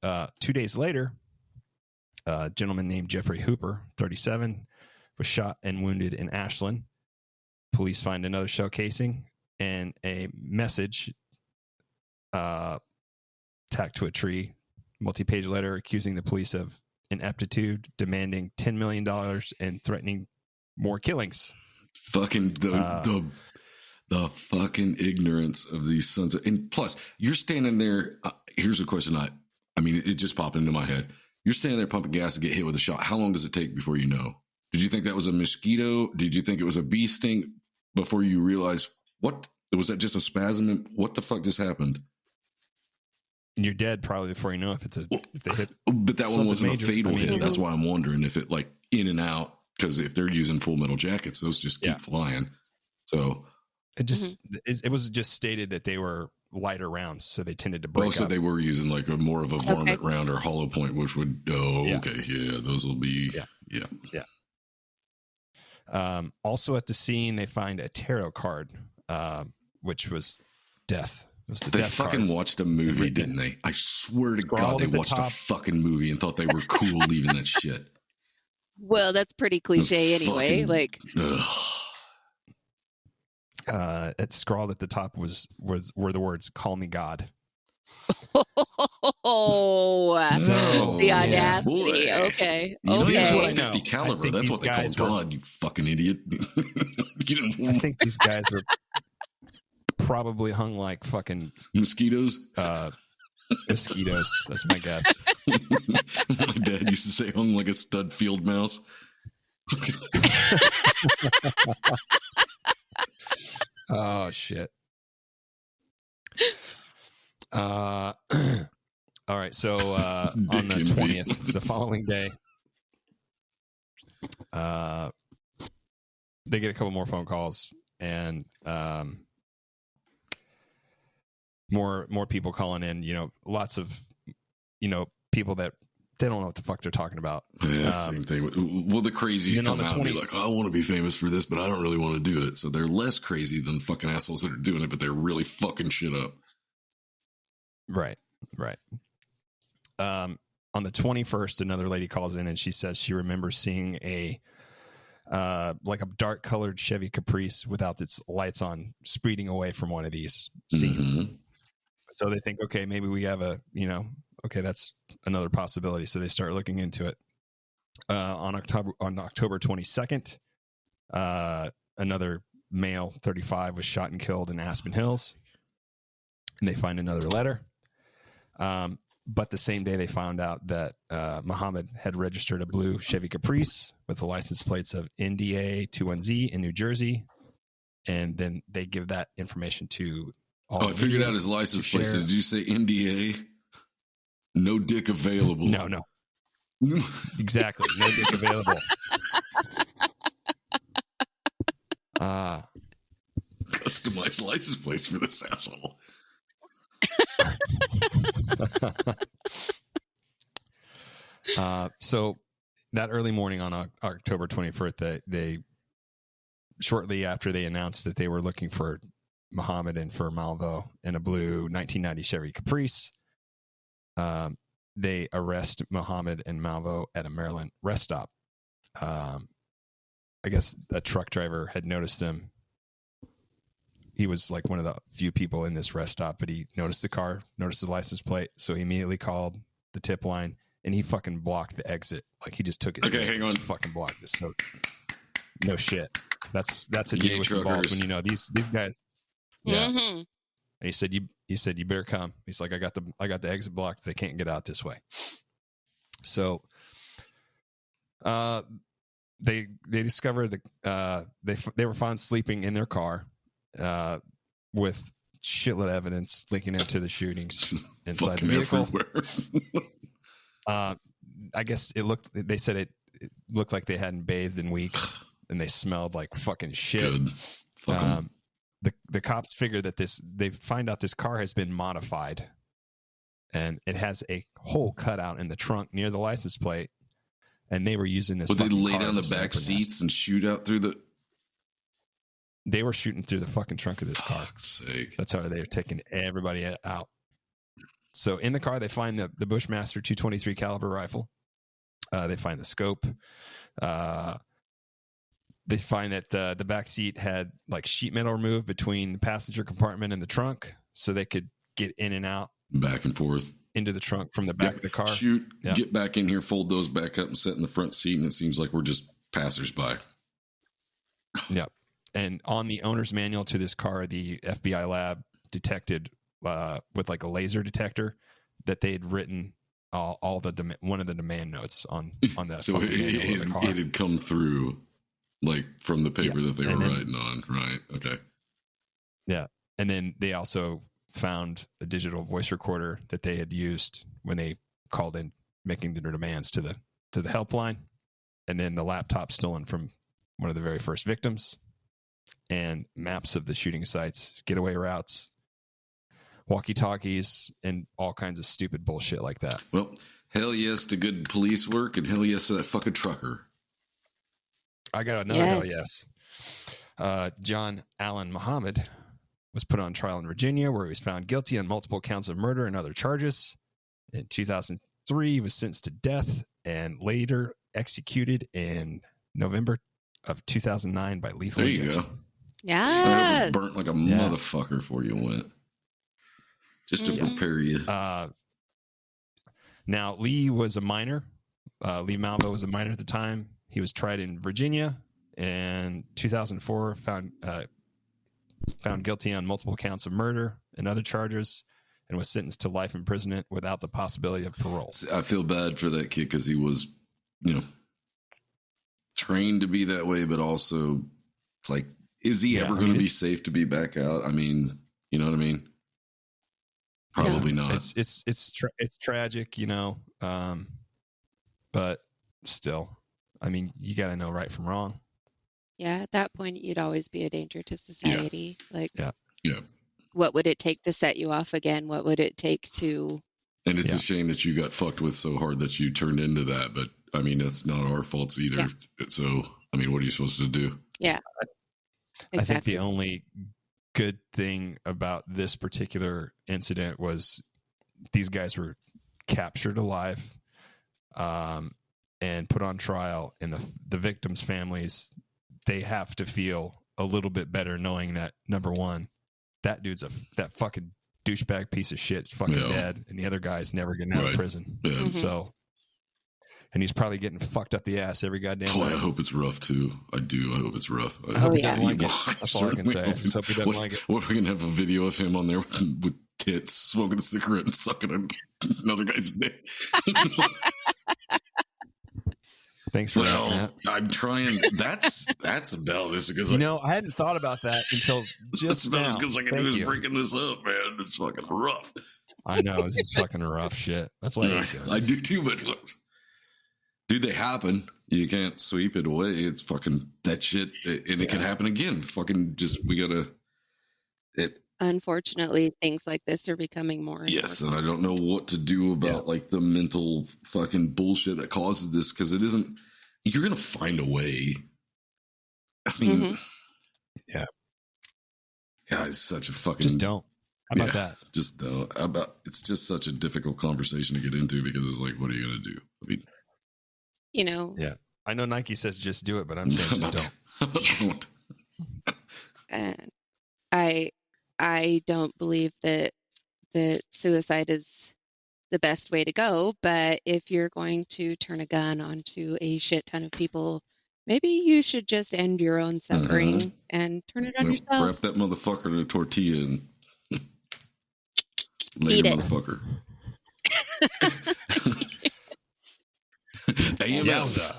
2 days later, a gentleman named Jeffrey Hooper, 37, was shot and wounded in Ashland. Police find another shell casing and a message tacked to a tree, multi-page letter accusing the police of ineptitude, demanding $10 million, and threatening more killings. Fucking the fucking ignorance of these sons of, and plus you're standing there. Here's a question. I mean, it just popped into my head. You're standing there pumping gas to get hit with a shot. How long does it take before you know? Did you think that was a mosquito? Did you think it was a bee sting before you realize what? Was that just a spasm? What the fuck just happened? You're dead probably before you know if they hit. But that one wasn't major, a fatal hit. That's why I'm wondering if it like in and out, because if they're using Full Metal Jackets, those just keep flying. So it was just stated that they were lighter rounds, so they tended to break up. So they were using like a more of a varmint round or hollow point, which would those will be Also at the scene, they find a tarot card, which was death. It was they fucking card. Watched a movie, didn't they? I swear to God, they watched a fucking movie and thought they were cool leaving that shit. Well, that's pretty cliche anyway. Scrawled at the top were the words "Call me God." Oh, the audacity! Yeah, okay, okay. 50 caliber. That's what they call God. You fucking idiot! I think these guys were probably hung like fucking mosquitoes. Mosquitoes. That's my guess. My dad used to say hung like a stud field mouse. Oh shit. All right, so on the 20th, the following day, they get a couple more phone calls and more people calling in, lots of people that they don't know what the fuck they're talking about. Yeah, same thing. Well, the crazies come out and be like, I want to be famous for this, but I don't really want to do it. So they're less crazy than fucking assholes that are doing it, but they're really fucking shit up. Right. On the 21st, another lady calls in and she says she remembers seeing a dark colored Chevy Caprice without its lights on speeding away from one of these scenes. Mm-hmm. So they think, okay, maybe we have that's another possibility. So they start looking into it. On October 22nd, another male, 35, was shot and killed in Aspen Hills. And they find another letter. But the same day they found out that Muhammad had registered a blue Chevy Caprice with the license plates of NDA 21Z in New Jersey. And then they give that information to all. I figured out his license plate. So did you say NDA? No dick available. No. Exactly. No dick available. Customized license plates for this asshole. So that early morning on October 21st, they shortly after they announced that they were looking for Muhammad and for Malvo in a blue 1990 Chevy Caprice, they arrest Muhammad and Malvo at a Maryland rest stop. I guess a truck driver had noticed them. He was like one of the few people in this rest stop, but he noticed the car, noticed the license plate. So he immediately called the tip line and he fucking blocked the exit. Like he just took his hang on. Fucking blocked it. So no shit. That's a deal with some balls when these guys. Yeah. Mm-hmm. And he said you better come. He's like, I got the exit blocked. They can't get out this way. So they discovered they were found sleeping in their car with shitload of evidence linking into the shootings inside the vehicle. I guess they said it looked like they hadn't bathed in weeks and they smelled like fucking shit. The cops figure that they find out this car has been modified and it has a hole cut out in the trunk near the license plate and they were using this. Would they fucking lay car down as the a back sniper nest. seats and shoot out through the? They were shooting through the fucking trunk of this car. Fuck's sake. That's how they were taking everybody out. So in the car, they find the Bushmaster 223 caliber rifle. They find the scope. They find that the back seat had like sheet metal removed between the passenger compartment and the trunk, so they could get in and out, Back and forth into the trunk from the back of the car. Shoot, Yep. Get back in here, fold those back up, and sit in the front seat. And it seems like we're just passersby. Yep. And on the owner's manual to this car, the FBI lab detected with like a laser detector that they had written all the one of the demand notes on that. So it had come through like from the paper that they were writing on, right? Okay. Yeah. And then they also found a digital voice recorder that they had used when they called in making their demands to the helpline. And then the laptop stolen from one of the very first victims, and maps of the shooting sites, getaway routes, walkie-talkies, and all kinds of stupid bullshit like that. Well, hell yes to good police work, and hell yes to that fucking trucker. I got another hell yes. John Allen Muhammad was put on trial in Virginia, where he was found guilty on multiple counts of murder and other charges. In 2003, he was sentenced to death and later executed in November of 2009 by lethal injection. injection. There you go. Yes. Burnt like a motherfucker before you went. Just to prepare you. Now, Lee was a minor. Lee Malvo was a minor at the time. He was tried in Virginia in 2004, found guilty on multiple counts of murder and other charges, and was sentenced to life imprisonment without the possibility of parole. I feel bad for that kid because he was, trained to be that way, but also it's like, is he ever going to be safe to be back out? I mean, you know what I mean? Probably not. It's tragic, but still, I mean, you got to know right from wrong. Yeah, at that point, you'd always be a danger to society. Yeah. What would it take to set you off again? What would it take to... And it's a shame that you got fucked with so hard that you turned into that. But, I mean, that's not our faults either. Yeah. So, I mean, what are you supposed to do? Yeah. Exactly. I think the only good thing about this particular incident was these guys were captured alive and put on trial, and the victims' families, they have to feel a little bit better knowing that, number one, that dude's that fucking douchebag piece of shit is fucking dead, and the other guy's never getting out of prison. Yeah. Mm-hmm. So, and he's probably getting fucked up the ass every goddamn day. I hope it's rough too. I do. I hope it's rough. I hope he doesn't like it. That's all I can say. I just hope he doesn't like it. What if we can have a video of him on there with tits, smoking a cigarette and sucking another guy's dick? Thanks for that, Matt. I'm trying. That's about this because I hadn't thought about that until just now. Because I knew he was breaking this up, man. It's fucking rough. I know this is fucking rough shit. That's why I do too. But dude, they happen. You can't sweep it away. It's fucking that shit, and it can happen again. Fucking we gotta. Unfortunately, things like this are becoming more. Yes, and I don't know what to do about like the mental fucking bullshit that causes this, because it isn't. You're gonna find a way. I mean, God, it's such a fucking. Just don't. How about that? Just don't. It's just such a difficult conversation to get into, because it's like, what are you gonna do? I mean, Yeah, I know Nike says just do it, but I'm saying just don't. And I don't believe that suicide is the best way to go, but if you're going to turn a gun onto a shit ton of people, maybe you should just end your own suffering and turn it on yourself. Wrap that motherfucker in a tortilla and later, motherfucker. AMF.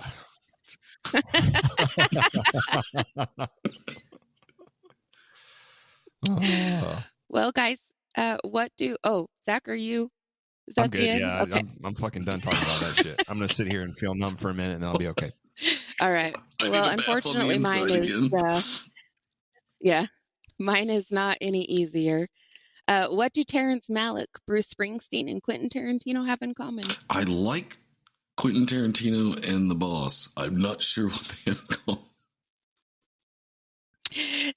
Well, guys, Zach, are you? Is that I'm good. the end? Yeah, okay. I'm fucking done talking about that shit. I'm gonna sit here and feel numb for a minute, and then I'll be okay. All right. Well, unfortunately, mine is. Mine is not any easier. What do Terrence Malick, Bruce Springsteen, and Quentin Tarantino have in common? I like Quentin Tarantino and the boss. I'm not sure what they have called.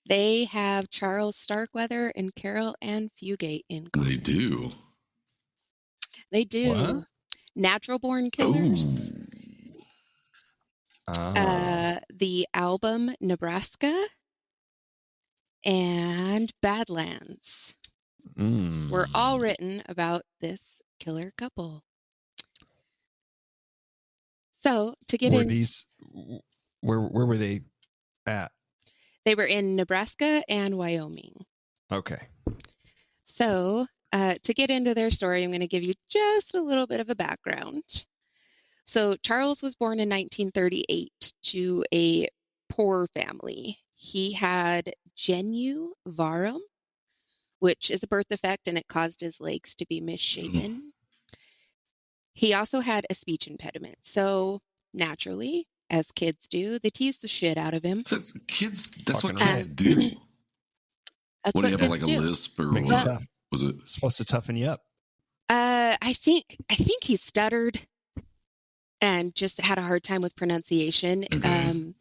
They have Charles Starkweather and Carol Ann Fugate in common. They do. They do. What? Natural Born Killers. Oh. The album Nebraska and Badlands were all written about this killer couple. So to get were in, these, where were they at? they were in Nebraska and Wyoming. Okay. So to get into their story, I'm going to give you just a little bit of a background. So Charles was born in 1938 to a poor family. He had genu varum, which is a birth defect, and it caused his legs to be misshapen. He also had a speech impediment. So naturally, as kids do, they teased the shit out of him. That's what kids right. do. That's What do you have, kids like a do. lisp or Makes you what? tough. Was it? It's supposed to toughen you up. I think he stuttered and just had a hard time with pronunciation. Okay.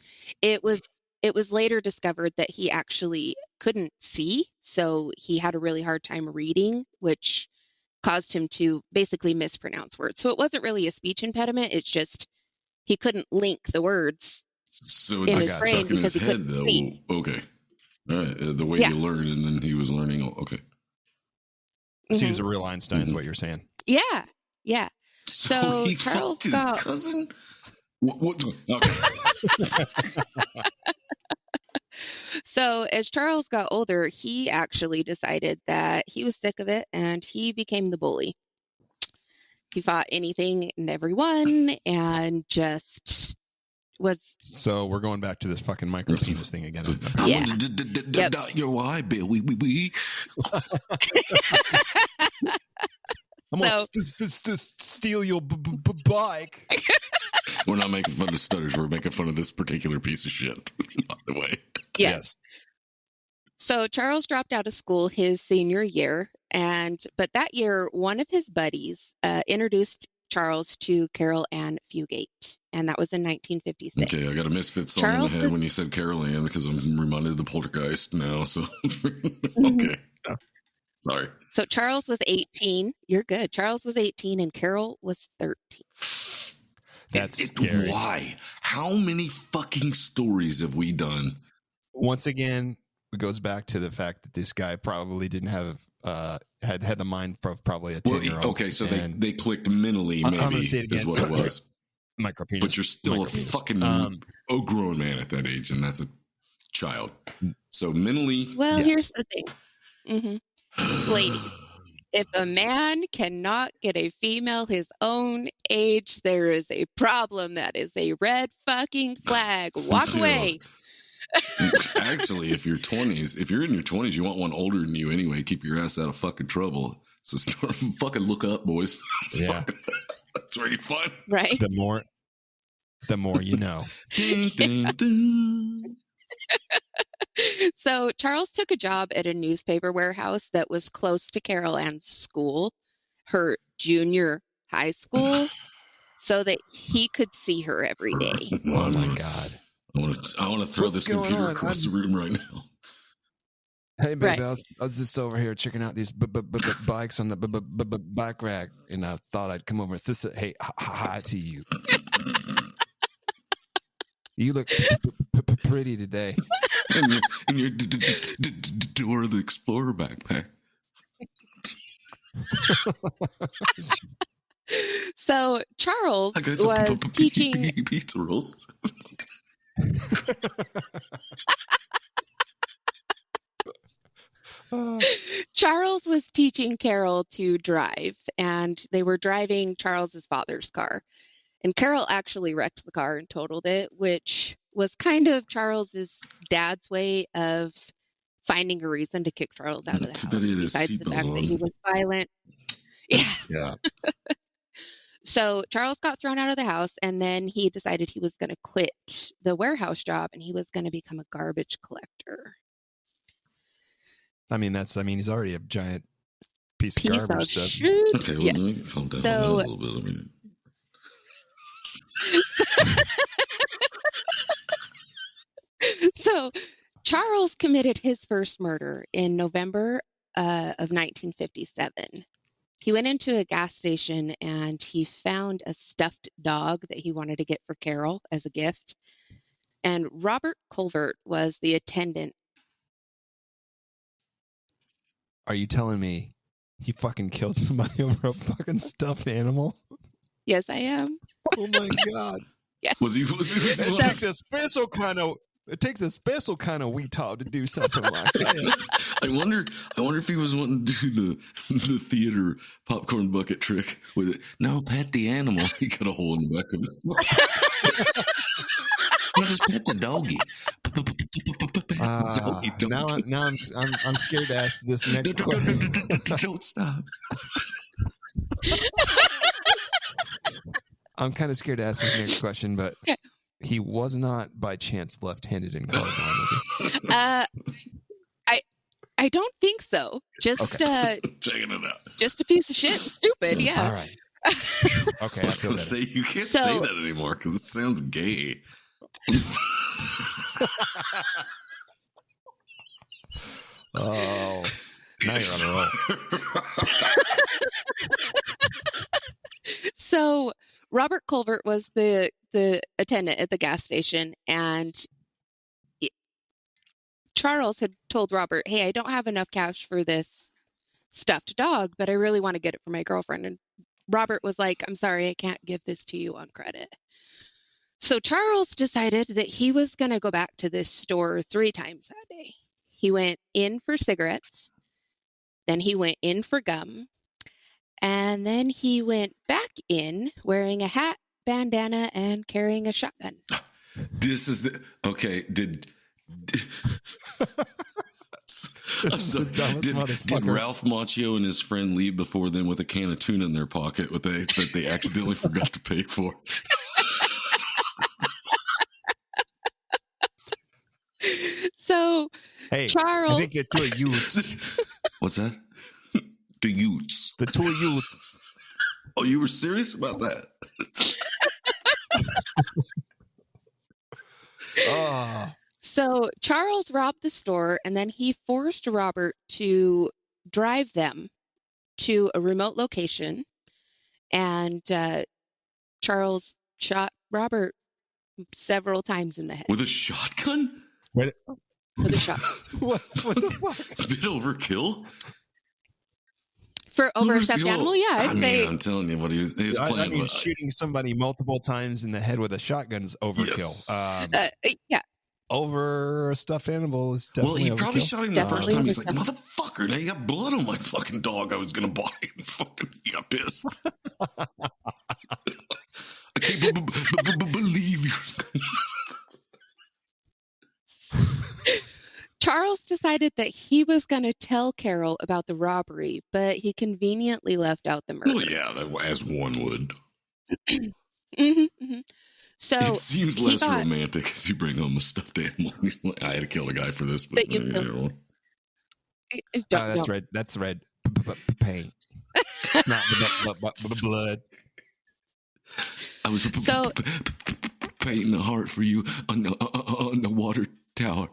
It was later discovered that he actually couldn't see, so he had a really hard time reading, which caused him to basically mispronounce words. So it wasn't really a speech impediment. It's just he couldn't link the words So it in just his stuck brain in his because he head, couldn't though. see. Okay. All right. The way Yeah. you learn, and then he was learning. Okay. So he was a real Einstein, is what you're saying. Yeah, yeah. So he Charles fucked his got cousin? What? Okay. So as Charles got older, he actually decided that he was sick of it and he became the bully. He fought anything and everyone and just was. So we're going back to this fucking micro penis thing again. I Yeah. want to Yep. dot your eye, Bill. We. I'm going to steal your bike. We're not making fun of stutters. We're making fun of this particular piece of shit, by the way. Yes. So Charles dropped out of school his senior year, but that year, one of his buddies introduced Charles to Carol Ann Fugate, and that was in 1956. Okay, I got a Misfit song in the head when you said Carol Ann because I'm reminded of the Poltergeist now. So, okay. Sorry. So Charles was 18. You're good. Charles was 18 and Carol was 13. That's scary. Why? How many fucking stories have we done? Once again, it goes back to the fact that this guy probably didn't have had the mind of probably a 10-year-old. Okay, so they clicked mentally. Maybe I'm gonna say it again. is what it was. Micropenis. But you're still a Micropenis. fucking grown man at that age, and that's a child. So mentally, Well, here's the thing. Ladies, if a man cannot get a female his own age, there is a problem. That is a red fucking flag. Walk away. Actually, if you're in your 20s, you want one older than you anyway. Keep your ass out of fucking trouble. So start fucking look up, boys. That's pretty fun. Right? The more you know. Ding, ding, ding. So Charles took a job at a newspaper warehouse that was close to Carol Ann's school, her junior high school, so that he could see her every day. Oh my God. I want to throw this computer across the room right now. Hey, baby, Right. I was just over here checking out these bikes on the bike rack, and I thought I'd come over and say, hi to you. You look pretty today. And your Dora the Explorer backpack. So Charles I got some was teaching. pizza rolls. Charles was teaching Carol to drive, and they were driving Charles's father's car. And Carol actually wrecked the car and totaled it, which was kind of Charles's dad's way of finding a reason to kick Charles out of the Too house. bad he had his Besides the seatbelt fact that he on. was violent. Yeah. So Charles got thrown out of the house, and then he decided he was going to quit the warehouse job, and he was going to become a garbage collector. I mean, he's already a giant piece of Piece garbage of stuff. shit. Okay, well, Yeah. let me calm down So- on that a little bit. So Charles committed his first murder in November of 1957. He went into a gas station and he found a stuffed dog that he wanted to get for Carol as a gift. And Robert Colvert was the attendant. Are you telling me he fucking killed somebody over a fucking stuffed animal? Yes, I am. Oh my God. Yes. Was he? It takes a special kind of retard to do something like that. I wonder if he was wanting to do the theater popcorn bucket trick with it. No, pet the animal. He got a hole in the back of it. No, just pet the doggy. Now I'm scared to ask this next question. Don't stop. I'm kind of scared to ask this next question, but he was not by chance left-handed in college, was he? I don't think so. Just Checking it out. just a piece of shit. Stupid. Yeah. All right. Okay, I I was feel going to better. say, you can't say that anymore because it sounds gay. Oh, now you're on a roll. So Robert Colvert was the attendant at the gas station, and Charles had told Robert, "Hey, I don't have enough cash for this stuffed dog, but I really want to get it for my girlfriend." And Robert was like, "I'm sorry, I can't give this to you on credit." So Charles decided that he was going to go back to this store 3 times that day. He went in for cigarettes, then he went in for gum, and then he went back in wearing a hat, bandana, and carrying a shotgun. This is the okay. Did Ralph Macchio and his friend leave before them with a can of tuna in their pocket that they accidentally forgot to pay for? So, Hey, Charles, I think the two of youths. What's that? The Utes. The two of youths. Oh, you were serious about that? Oh. So Charles robbed the store, and then he forced Robert to drive them to a remote location. And Charles shot Robert several times in the head With a shotgun? Wait. with a shotgun. What the fuck? A bit overkill? For over a stuffed animal? Yeah, I'd say. I'm telling you what his plan was. Shooting somebody multiple times in the head with a shotgun is overkill. Yes. Yeah. Over a stuffed animal is definitely Well, he overkill. probably shot him the first Definitely time. He's like, overkill. motherfucker, now you got blood on my fucking dog I was going to buy. Fucking, he got pissed. I can't believe you. Charles decided that he was going to tell Carol about the robbery, but he conveniently left out the murder. Well, yeah, as one would. So It seems less romantic if you bring home a stuffed animal. He's like, I had to kill a guy for this, but That you killed. That's red. That's red. Paint. Not the blood. I was So- painting a heart for you on the water tower.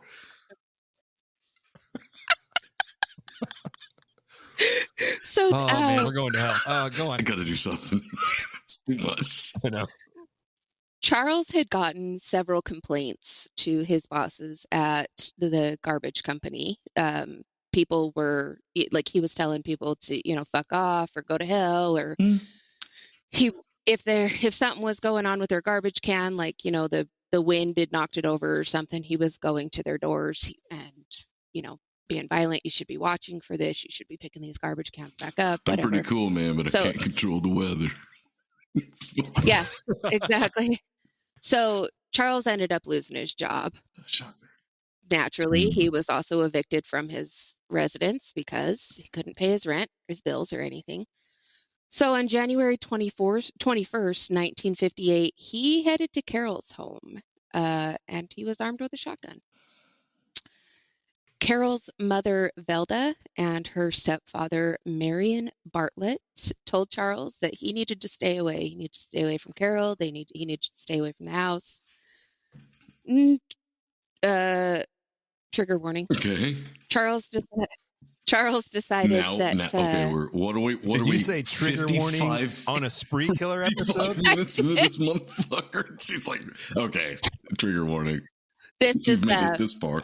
So Oh man, we're going to hell. Go on. I got to do something. It's too much. I know. Charles had gotten several complaints to his bosses at the garbage company. People were like, he was telling people to, fuck off or go to hell, or if something was going on with their garbage can, like, the wind had knocked it over or something, he was going to their doors and, being violent. You should be watching for this. You should be picking these garbage cans back up. I'm Whatever. pretty cool, man, but I can't control the weather. Yeah, exactly. So Charles ended up losing his job. Shocker. Naturally, he was also evicted from his residence because he couldn't pay his rent, his bills, or anything. So on January 21st, 1958, he headed to Carol's home, and he was armed with a shotgun. Carol's mother, Velda, and her stepfather, Marion Bartlett, told Charles that he needed to stay away. He needed to stay away from Carol. He needed to stay away from the house. Trigger warning. Okay. Charles decided that. Okay. What are we? Did you say trigger warning on a spree killer episode? Minutes into this motherfucker. She's like, okay, trigger warning. This You've is made it this far.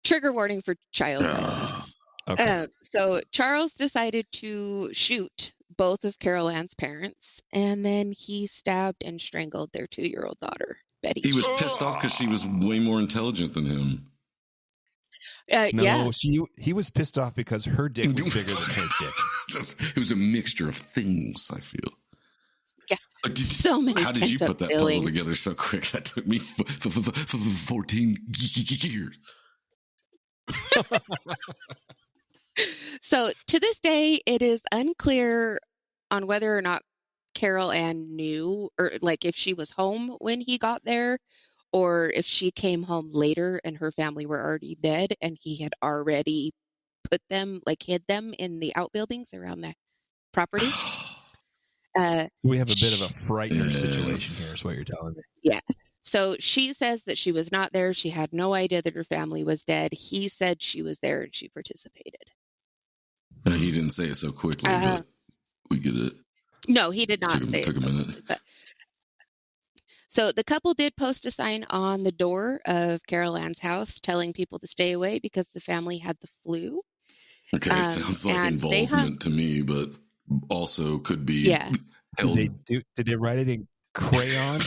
Trigger warning for child violence. Okay. So Charles decided to shoot both of Carol Ann's parents, and then he stabbed and strangled their 2-year-old daughter, Betty. He was pissed off because she was way more intelligent than him. No, yeah. he was pissed off because her dick was bigger than his dick. It was a mixture of things, I feel. Yeah. So many. How did you put that feelings. puzzle together so quick? That took me 14 years. So to this day, it is unclear on whether or not Carol Ann knew, or like if she was home when he got there, or if she came home later and her family were already dead and he had already put them, like hid them in the outbuildings around the property. So we have a bit of a frightener situation here, is what you're telling me. Yeah. So she says that she was not there. She had no idea that her family was dead. He said she was there and she participated. He didn't say it so quickly, but we get it. No, he did not say took it a so minute. quickly, but... So the couple did post a sign on the door of Carol Ann's house telling people to stay away because the family had the flu. Okay, sounds like involvement to me, but also could be held. Did they write it in crayon?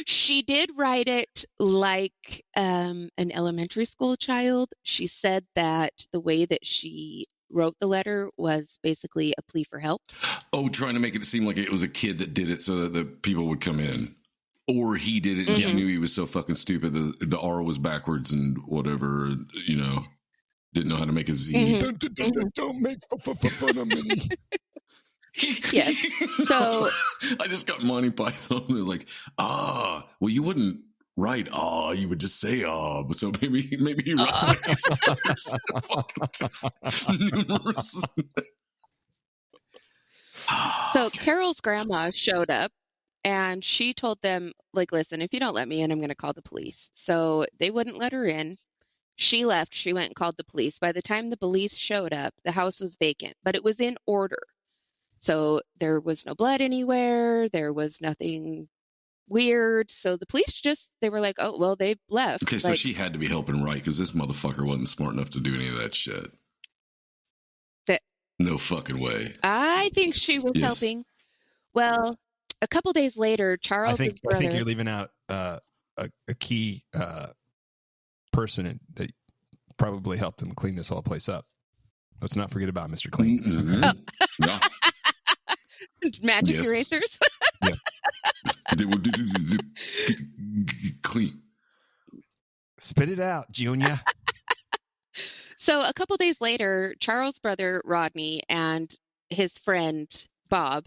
She did write it like an elementary school child. She said that the way that she wrote the letter was basically a plea for help. Oh, trying to make it seem like it was a kid that did it so that the people would come in. Or he did it and she knew he was so fucking stupid that the R was backwards and whatever, didn't know how to make a Z. Don't make fun of me. Yes. So I just got Monty Python. They're like, well, you wouldn't write you would just say so maybe you write numerous. So Carol's grandma showed up and she told them, like, listen, if you don't let me in, I'm going to call the police. So they wouldn't let her in. She left. She went and called the police. By the time the police showed up, the house was vacant, but it was in order. So there was no blood anywhere. There was nothing weird. So the police they were like, oh, well, they've left. Okay, so she had to be helping right because this motherfucker wasn't smart enough to do any of that shit. No fucking way. I think she was helping. Well, a couple days later, Charles' brother... I think you're leaving out a key person that probably helped them clean this whole place up. Let's not forget about Mr. Clean. Mm-hmm. Oh. Magic erasers. Yes. They will do clean. Spit it out, Junior. So a couple days later, Charles' brother Rodney and his friend Bob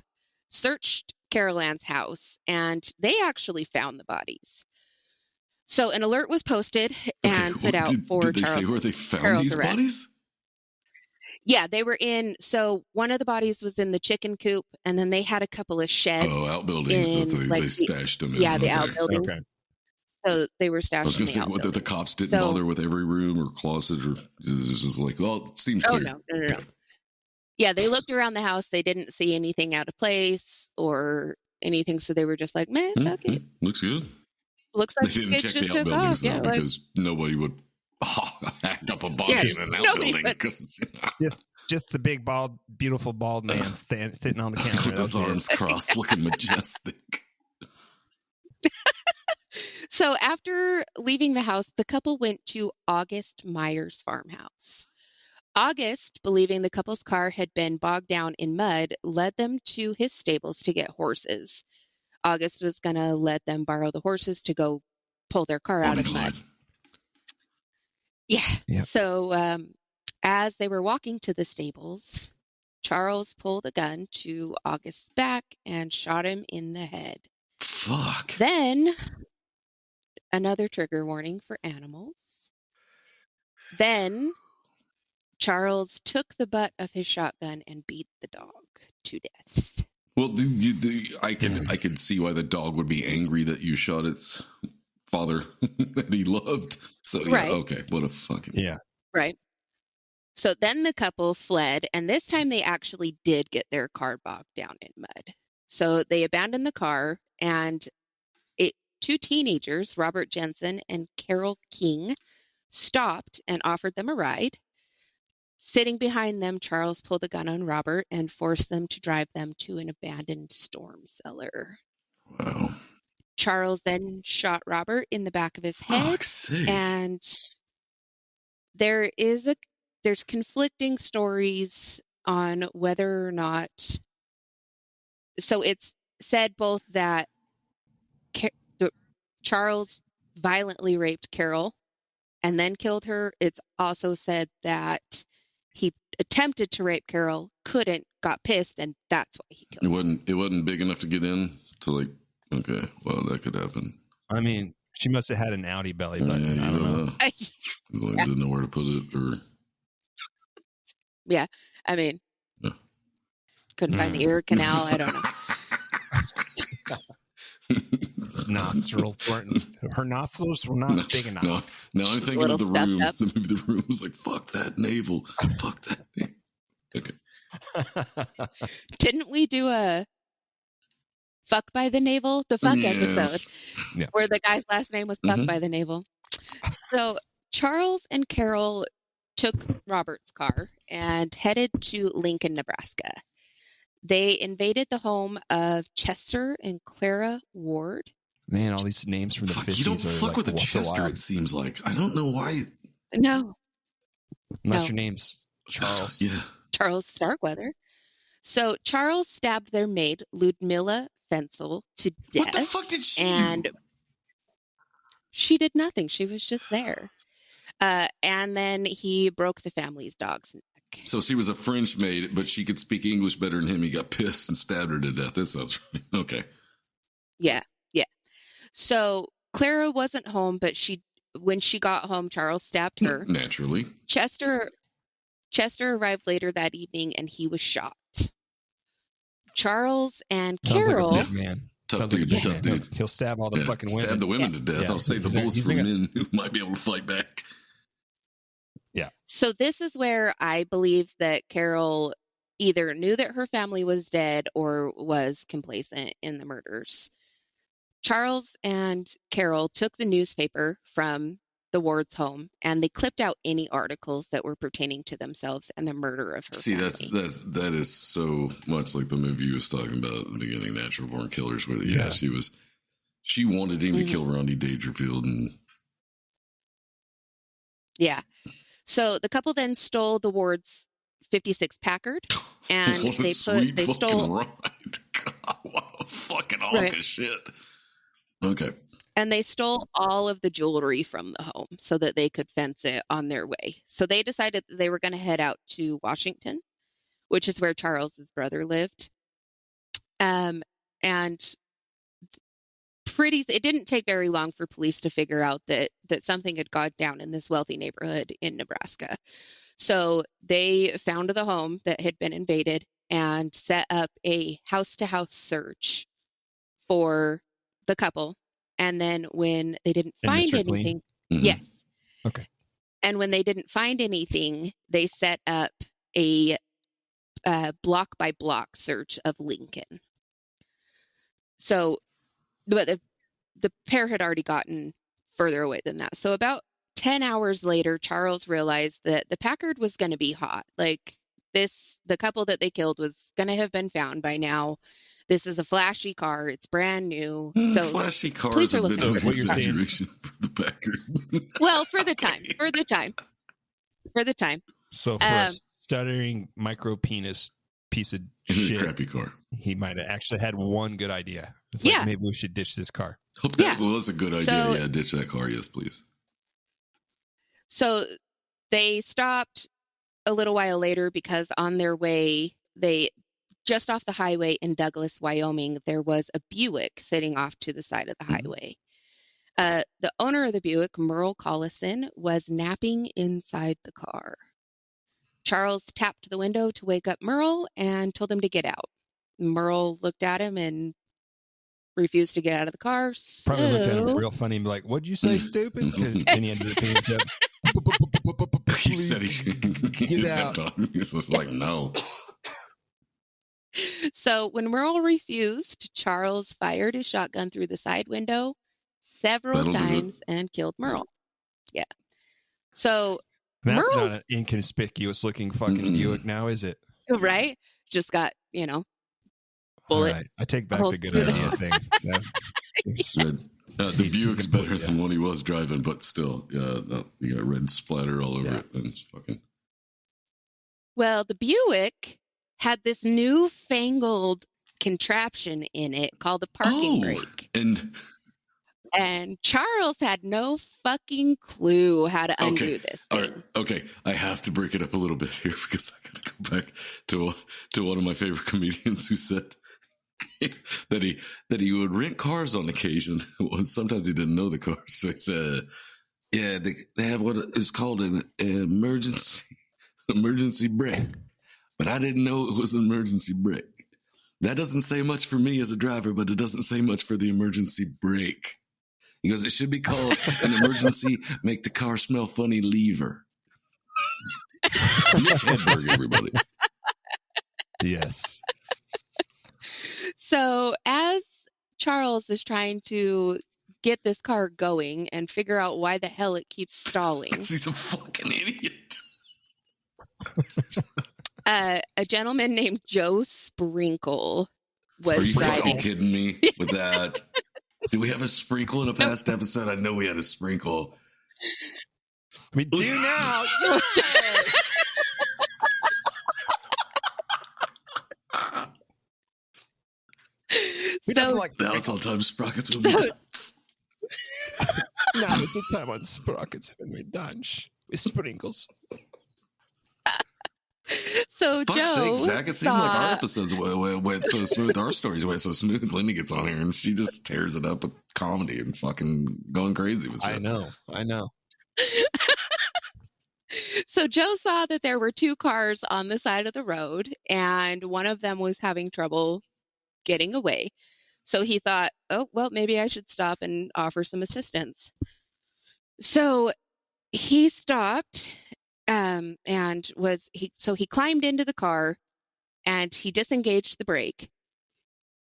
searched Carol Ann's house, and they actually found the bodies. So an alert was posted and put out for did they Charles. Say where they found Carol's these arrest. bodies? Yeah, they were in. So one of the bodies was in the chicken coop, and then they had a couple of sheds. Oh, outbuildings. They stashed them in. Yeah, the outbuildings. Okay. So they were stashed. I was going to say whether the cops didn't bother with every room or closet, or it's just like, well, it seems clear. No. Yeah, they looked around the house. They didn't see anything out of place or anything, so they were just like, man, fuck it. Looks good. Looks like they didn't check the outbuildings because nobody would hack up a body in an outbuilding. Just the big, beautiful bald man sitting on the counter with his arms crossed, looking majestic. So after leaving the house, the couple went to August Meyer's farmhouse. August, believing the couple's car had been bogged down in mud, led them to his stables to get horses. August was going to let them borrow the horses to go pull their car out of mud. Yeah. Yep. So as they were walking to the stables, Charles pulled a gun to August's back and shot him in the head. Fuck. Then another trigger warning for animals. Then Charles took the butt of his shotgun and beat the dog to death. Well, I could see why the dog would be angry that you shot its father that he loved. So yeah, Right. okay, what a fucking Right. So then the couple fled, and this time they actually did get their car bogged down in mud. So they abandoned the car, and two teenagers, Robert Jensen and Carol King, stopped and offered them a ride. Sitting behind them, Charles pulled a gun on Robert and forced them to drive them to an abandoned storm cellar. wow. Charles then shot Robert in the back of his head, Fuck's sake. and there's conflicting stories on whether or not. So it's said both that Charles violently raped Carol and then killed her. It's also said that he attempted to rape Carol, couldn't, got pissed, and that's why he killed her. It wasn't big enough to get in to like. Okay, well that could happen. I mean, she must have had an outie belly button. Yeah, I don't know. Like, didn't know where to put it, or Yeah, I mean, Yeah. couldn't find the ear canal. I don't know. Nostrils weren't. Her nostrils were not big enough. No, I'm She's a thinking little of the stuffed room. up. The room was like, fuck that navel. Fuck that navel. Okay. Didn't we do a fuck by the navel? The fuck episode. Yeah. Where the guy's last name was fuck Mhm. by the navel. So Charles and Carol took Robert's car and headed to Lincoln, Nebraska. They invaded the home of Chester and Clara Ward. Man, all these names from the Fuck, 50s you don't are fuck like with a so Chester, wild. it seems like. I don't know why. No, Unless No. your name's Charles. Yeah. Charles Starkweather. So Charles stabbed their maid, Ludmilla Fensel, to death. What the fuck did she And do? she did nothing. She was just there. And then he broke the family's dog's neck. So she was a French maid, but she could speak English better than him. He got pissed and stabbed her to death. That sounds right. Okay. Yeah. So Clara wasn't home, but when she got home, Charles stabbed her. Naturally. Chester arrived later that evening, and he was shot. Charles and Sounds Carol. like a big man. Tough Sounds like a dude, big tough man. dude. He'll stab all the fucking women. Stab the women Yeah. to death. Yeah. I'll save the He's like- bullets he's for like a- men who might be able to fight back. So this is where I believe that Carol either knew that her family was dead or was complacent in the murders. Charles and Carol took the newspaper from the Ward's home and they clipped out any articles that were pertaining to themselves and the murder of her See, family. that is so much like the movie you was talking about at the beginning, Natural Born Killers, where Yeah. she wanted him to Mhm. kill Rodney Dangerfield, and Yeah. So the couple then stole the Ward's 56 Packard and what a they sweet fucking stole ride. God, what a fucking hunk Right. of shit. Okay. and they stole all of the jewelry from the home so that they could fence it on their way. So they decided that they were going to head out to Washington, which is where Charles's brother lived. And it didn't take very long for police to figure out that something had gone down in this wealthy neighborhood in Nebraska. So they found the home that had been invaded and set up a house-to-house search for the couple. And then when they didn't And find Mr. Clean? anything, Mhm. yes. Okay. And when they didn't find anything, they set up a block-by-block search of Lincoln. So, but the pair had already gotten further away than that. So about 10 hours later, Charles realized that the Packard was going to be hot. Like the couple that they killed was going to have been found by now. This is a flashy car. It's brand new. So, flashy cars police are a bit looking of for an what you're saying. exaggeration for the Packard. well, for the time. So for a Um, stuttering micro penis piece of It's a shit, crappy car. he might have actually had one good idea. It's Yeah. like maybe we should ditch this car. Hope that Yeah. was a good idea. So- Yeah, ditch that car. Yes, please. So they stopped a little while later because on their way, just off the highway in Douglas, Wyoming, there was a Buick sitting off to the side of the Mhm. highway. The owner of the Buick, Merle Collison, was napping inside the car. Charles tapped the window to wake up Merle and told him to get out. Merle looked at him and refused to get out of the car. Probably looked at him So real funny and be like, "What'd you say, stupid?" And he ended up being said, He said he didn't have out. time. He was just like, no. So when Merle refused, Charles fired his shotgun through the side window several That'll do it. times and killed Merle. Yeah. So That's Merle's- not an inconspicuous looking fucking Buick now, is it? right, just got, All bullet. right. I take back holes the good through the- idea thing. Yeah. It's- The Buick's better yeah. than what he was driving, but still, you got red splatter all over Yeah. it. And it's fucking. Well, the Buick had this newfangled contraption in it called a parking brake. And And Charles had no fucking clue how to undo this all thing. right, okay, I have to break it up a little bit here because I got to go back to one of my favorite comedians who said that he would rent cars on occasion. Well, sometimes he didn't know the cars, so he said, "Yeah, they have what is called an emergency brake, but I didn't know it was an emergency brake. That doesn't say much for me as a driver, but it doesn't say much for the emergency brake." He goes, "It should be called an emergency make the car smell funny lever." Mitch Hedberg, everybody. yes. So as Charles is trying to get this car going and figure out why the hell it keeps stalling, 'Cause he's a fucking idiot. a gentleman named Joe Sprinkle Are was you fucking driving. kidding me with that? Do we have a sprinkle in a past episode? I know we had a sprinkle. We do now. We So- don't like Now it's all time sprockets will be So- nuts. now is the time on sprockets when we dance with sprinkles. So Fuck's Joe sake, Zach, it seemed like our saw, episodes went so smooth. Our stories went so smooth. Lindy gets on here and she just tears it up with comedy and fucking going crazy with I shit. know. so Joe saw that there were two cars on the side of the road, and one of them was having trouble getting away. So he thought, oh, well, maybe I should stop and offer some assistance. So he stopped and he climbed into the car and he disengaged the brake.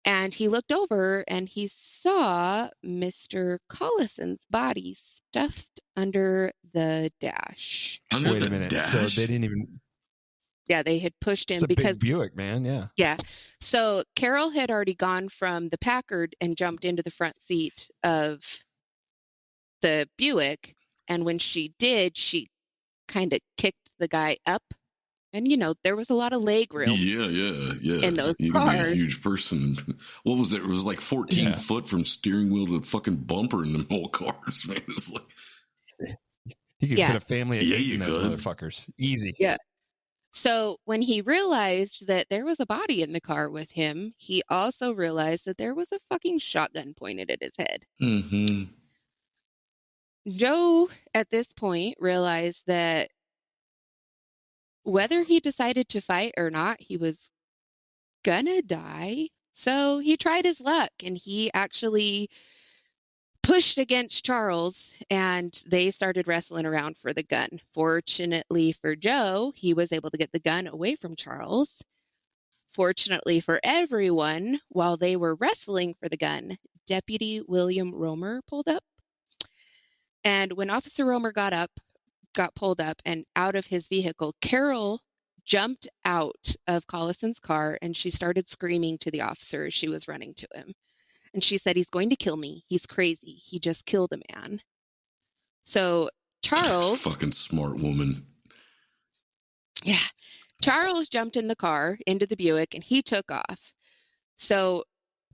And he looked over and he saw Mr. Collison's body stuffed under the dash. Under Wait the a minute. dash? So they didn't even. Yeah, they had pushed It's him a because big Buick, man. Yeah. yeah. So Carol had already gone from the Packard and jumped into the front seat of the Buick. And when she did, she kind of kicked the guy up. And, there was a lot of leg room. Yeah. In those You can be a cars. huge person. What was it? It was like 14 Yeah. foot from steering wheel to fucking bumper in the whole cars, man. It was like, You could Yeah. fit a family of Yeah, 8 you in those could. motherfuckers. Easy. Yeah. So when he realized that there was a body in the car with him, he also realized that there was a fucking shotgun pointed at his head. mm-hmm. Joe, at this point, realized that whether he decided to fight or not, he was gonna die. So he tried his luck and he actually pushed against Charles and they started wrestling around for the gun. Fortunately for Joe, he was able to get the gun away from Charles. Fortunately for everyone, while they were wrestling for the gun, Deputy William Romer pulled up. And when Officer Romer got pulled up and out of his vehicle, Carol jumped out of Collison's car and she started screaming to the officer as she was running to him. And she said, "He's going to kill me. He's crazy. He just killed a man." So Charles, Fucking smart woman. yeah, Charles jumped in the car into the Buick and he took off. So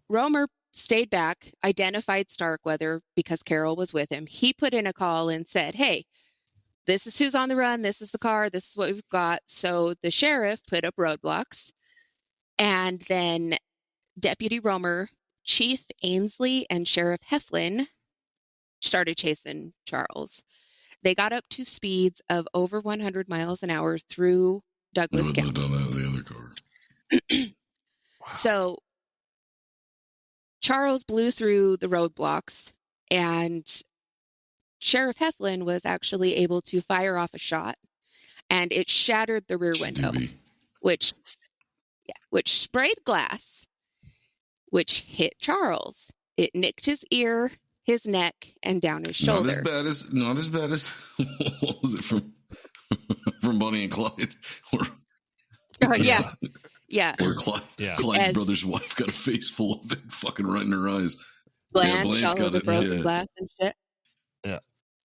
Romer stayed back, identified Starkweather because Carol was with him. He put in a call and said, "Hey, this is who's on the run. This is the car. This is what we've got." So the sheriff put up roadblocks. And then Deputy Romer, Chief Ainsley, and Sheriff Heflin started chasing Charles. They got up to speeds of over 100 miles an hour through I Douglas wouldn't have County. done that in the other car. So Charles blew through the roadblocks, and Sheriff Heflin was actually able to fire off a shot, and it shattered the rear window, which sprayed glass, which hit Charles. It nicked his ear, his neck, and down his shoulder. Not as bad as what was it from Bonnie and Clyde? Yeah. Or Clyde's brother's wife got a face full of it fucking right in her eyes. Blanche all over broken glass and shit. Yeah.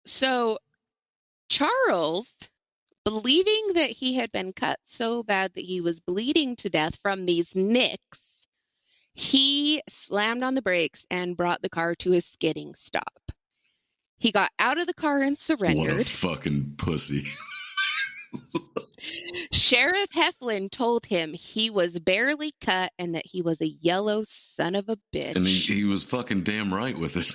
So Charles, believing that he had been cut so bad that he was bleeding to death from these nicks, he slammed on the brakes and brought the car to a skidding stop. He got out of the car and surrendered. What a fucking pussy. Sheriff Heflin told him he was barely cut and that he was a yellow son of a bitch. And he was fucking damn right with it.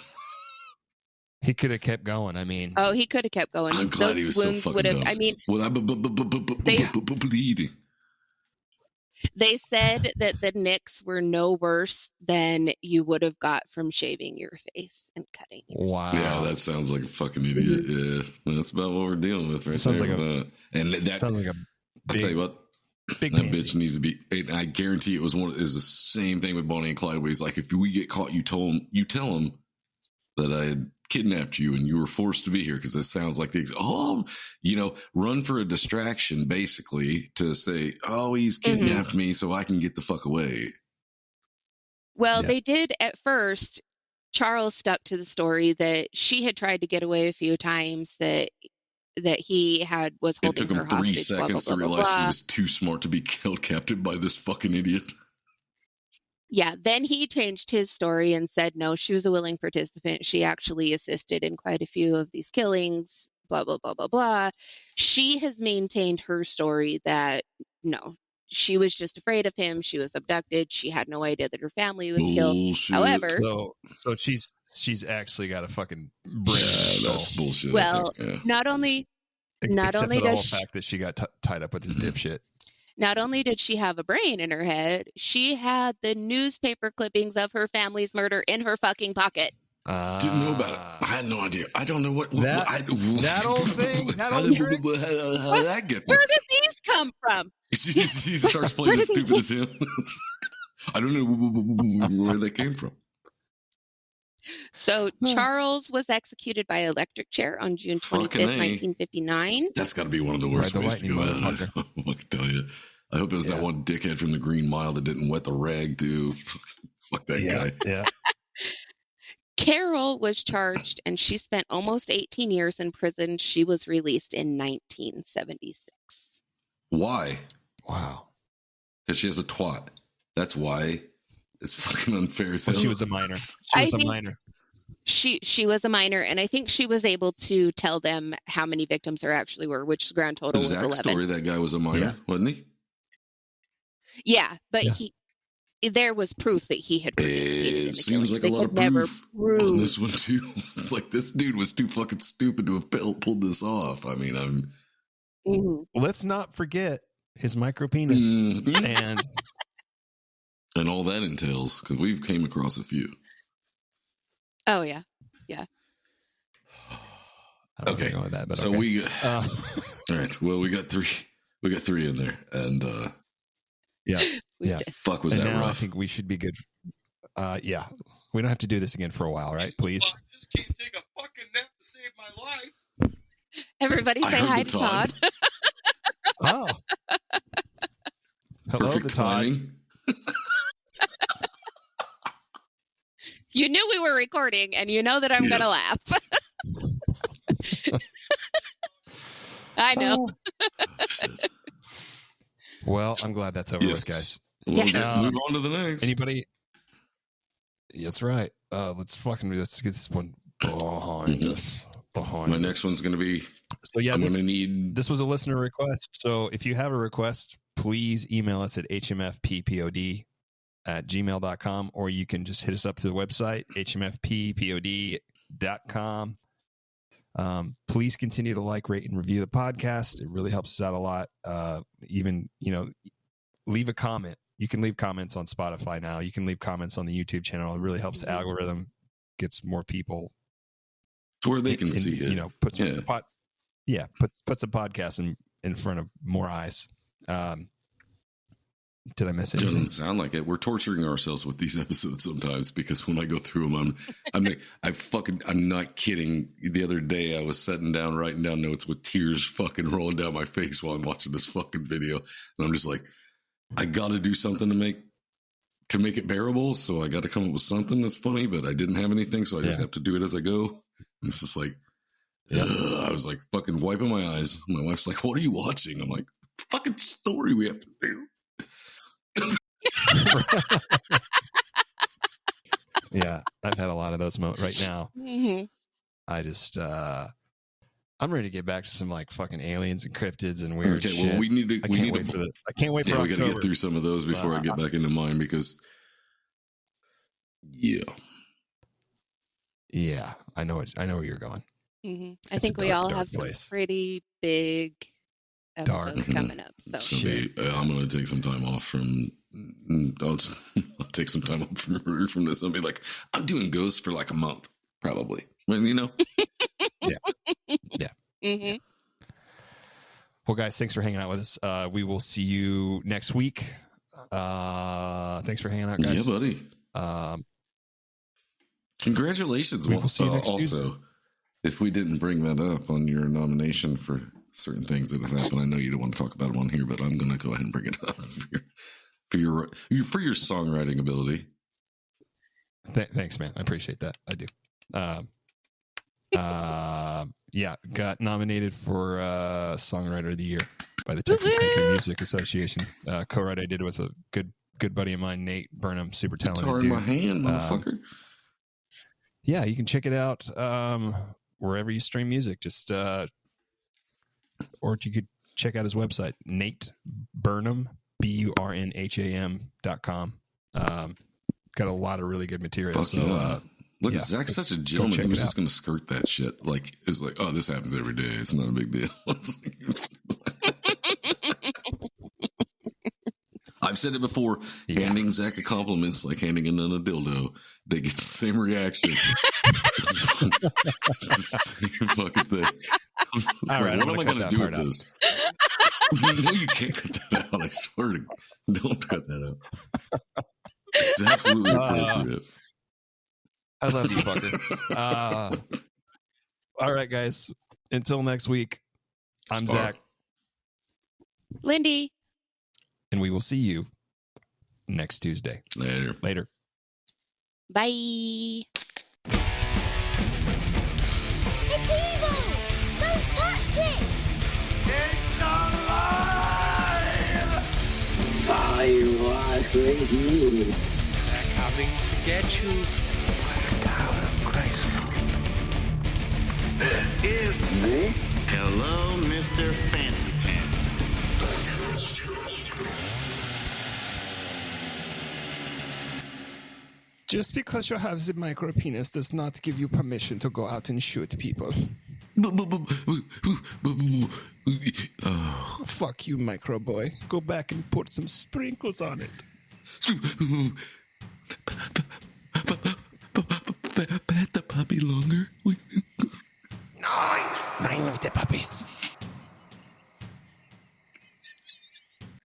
He could have kept going. I mean, he could have kept going. I'm glad he was so fucking dumb. I mean, bleeding. They said that the nicks were no worse than you would have got from shaving your face and cutting yourself. Wow. Yeah, that sounds like a fucking idiot. Yeah, that's about what we're dealing with right sounds there. Like that. And that sounds like a I'll tell you what, that bitch needs to be. I guarantee it was the same thing with Bonnie and Clyde. Where he's like, if we get caught, you tell him that I had kidnapped you and you were forced to be here, because it sounds like run for a distraction, basically, to say, oh, he's kidnapped me so I can get the fuck away. Well, they did at first. Charles stuck to the story that she had tried to get away a few times, that he was holding her hostage. It took him 3 seconds to realize she was too smart to be held captive by this fucking idiot. Yeah, then he changed his story and said, no, she was a willing participant. She actually assisted in quite a few of these killings, blah, blah, blah, blah, blah. She has maintained her story that, no, she was just afraid of him. She was abducted. She had no idea that her family was killed. However... So she's actually got a fucking brain. That's bullshit. Well, not only Except for the whole does fact that she got tied up with this dipshit. Not only did she have a brain in her head, she had the newspaper clippings of her family's murder in her fucking pocket. Didn't know about it. I had no idea. I don't know what that old thing. That old trick. How did that get? Where did these come from? She starts playing as stupid as him. I don't know where they came from. So Charles was executed by electric chair on June 25th, 1959. That's got to be one of the worst ways to go out. I can tell you. I hope it was that one dickhead from the Green Mile that didn't wet the rag, too. Fuck that guy. Yeah. Carol was charged, and she spent almost 18 years in prison. She was released in 1976. Why? Wow. Because she has a twat. That's why. It's fucking unfair as hell. She was a minor. She was a minor, and I think she was able to tell them how many victims there actually were, which the grand total was 11. Story, that guy was a minor, wasn't he? Yeah, but there was proof that he had participated in the seems killings. like a lot of proof on this one too. It's like this dude was too fucking stupid to have pulled this off. I mean, Let's not forget his micro penis and all that entails, because we've came across a few. Oh yeah. Okay, go with that, but so okay. all right. Well, we got three in there, and fuck, was and that now rough? I think we should be good. We don't have to do this again for a while, right? Please. Just can't take a fucking nap to save my life. Everybody say hi to Todd. Oh, hello, perfect to Todd. timing. You knew we were recording, and you know that I'm going to laugh. I know. Well, I'm glad that's over with, guys. We'll move on to the next. Anybody? That's right. Let's get this one behind us. My next one's going to be. So this was a listener request. So if you have a request, please email us at hmfppod@gmail.com, or you can just hit us up to the website, hmfppod.com. dummies.com. Please continue to like, rate, and review the podcast. It really helps us out a lot. Even, leave a comment. You can leave comments on Spotify now. You can leave comments on the YouTube channel. It really helps the algorithm, gets more people to where they can see it. Puts the podcast in front of more eyes. Did I miss it? Doesn't sound like it. We're torturing ourselves with these episodes sometimes because when I go through them, I'm not kidding. The other day I was sitting down writing down notes with tears fucking rolling down my face while I'm watching this fucking video, and I'm just like, I got to do something to make it bearable. So I got to come up with something that's funny, but I didn't have anything, so I just have to do it as I go. And it's just like, I was like fucking wiping my eyes. My wife's like, "What are you watching?" I'm like, "Fucking story we have to do." Yeah, I've had a lot of those moments right now. Mm-hmm. I just I'm ready to get back to some like fucking aliens and cryptids and weird shit. Well, we need to. I can't wait for we got to October. get through some of those before I get back into mine because, I know where you're going. Mm-hmm. I think we all have place. some pretty big episodes coming up. So I'm going to take some time off from. I'll take some time off from this. I'll be like, I'm doing ghosts for like a month, probably. When Yeah. Mm-hmm. Well, guys, thanks for hanging out with us. We will see you next week. Thanks for hanging out, guys. Yeah, buddy. Congratulations. We will see you next also, Tuesday. if we didn't bring that up on your nomination for certain things that have happened, I know you don't want to talk about them on here, but I'm going to go ahead and bring it up for your songwriting ability. Thanks, man. I appreciate that. I do. Got nominated for Songwriter of the Year by the Texas Country Music Association. Co-write I did with a good buddy of mine, Nate Burnham, super talented Guitar in dude. my hand, motherfucker. Yeah, you can check it out wherever you stream music. Just or you could check out his website, Nate Burnham, BURNHAM.com. Got a lot of really good material. Fuck so yeah. Look, Zach's such a gentleman. He was just going to skirt that shit. Like, it's like, oh, this happens every day. It's not a big deal. I've said it before. Yeah. Handing Zach a compliment's like handing another dildo. They get the same reaction. It's the same fucking thing. It's All right, what am I going to do with out. this? No, you can't cut that out. I swear to don't cut that out. It's absolutely appropriate. I love you, fucker. All right, guys. Until next week, I'm Zach. Lindy. And we will see you next Tuesday. Later. Bye. It's evil! Don't touch it! I was with you. They're coming to get you. Black out of Christ. This is Hello, Mr. Fancy Pants. Just because you have the micro penis does not give you permission to go out and shoot people. Fuck you, micro boy. Go back and put some sprinkles on it. Pet the puppy longer. Nine with the puppies.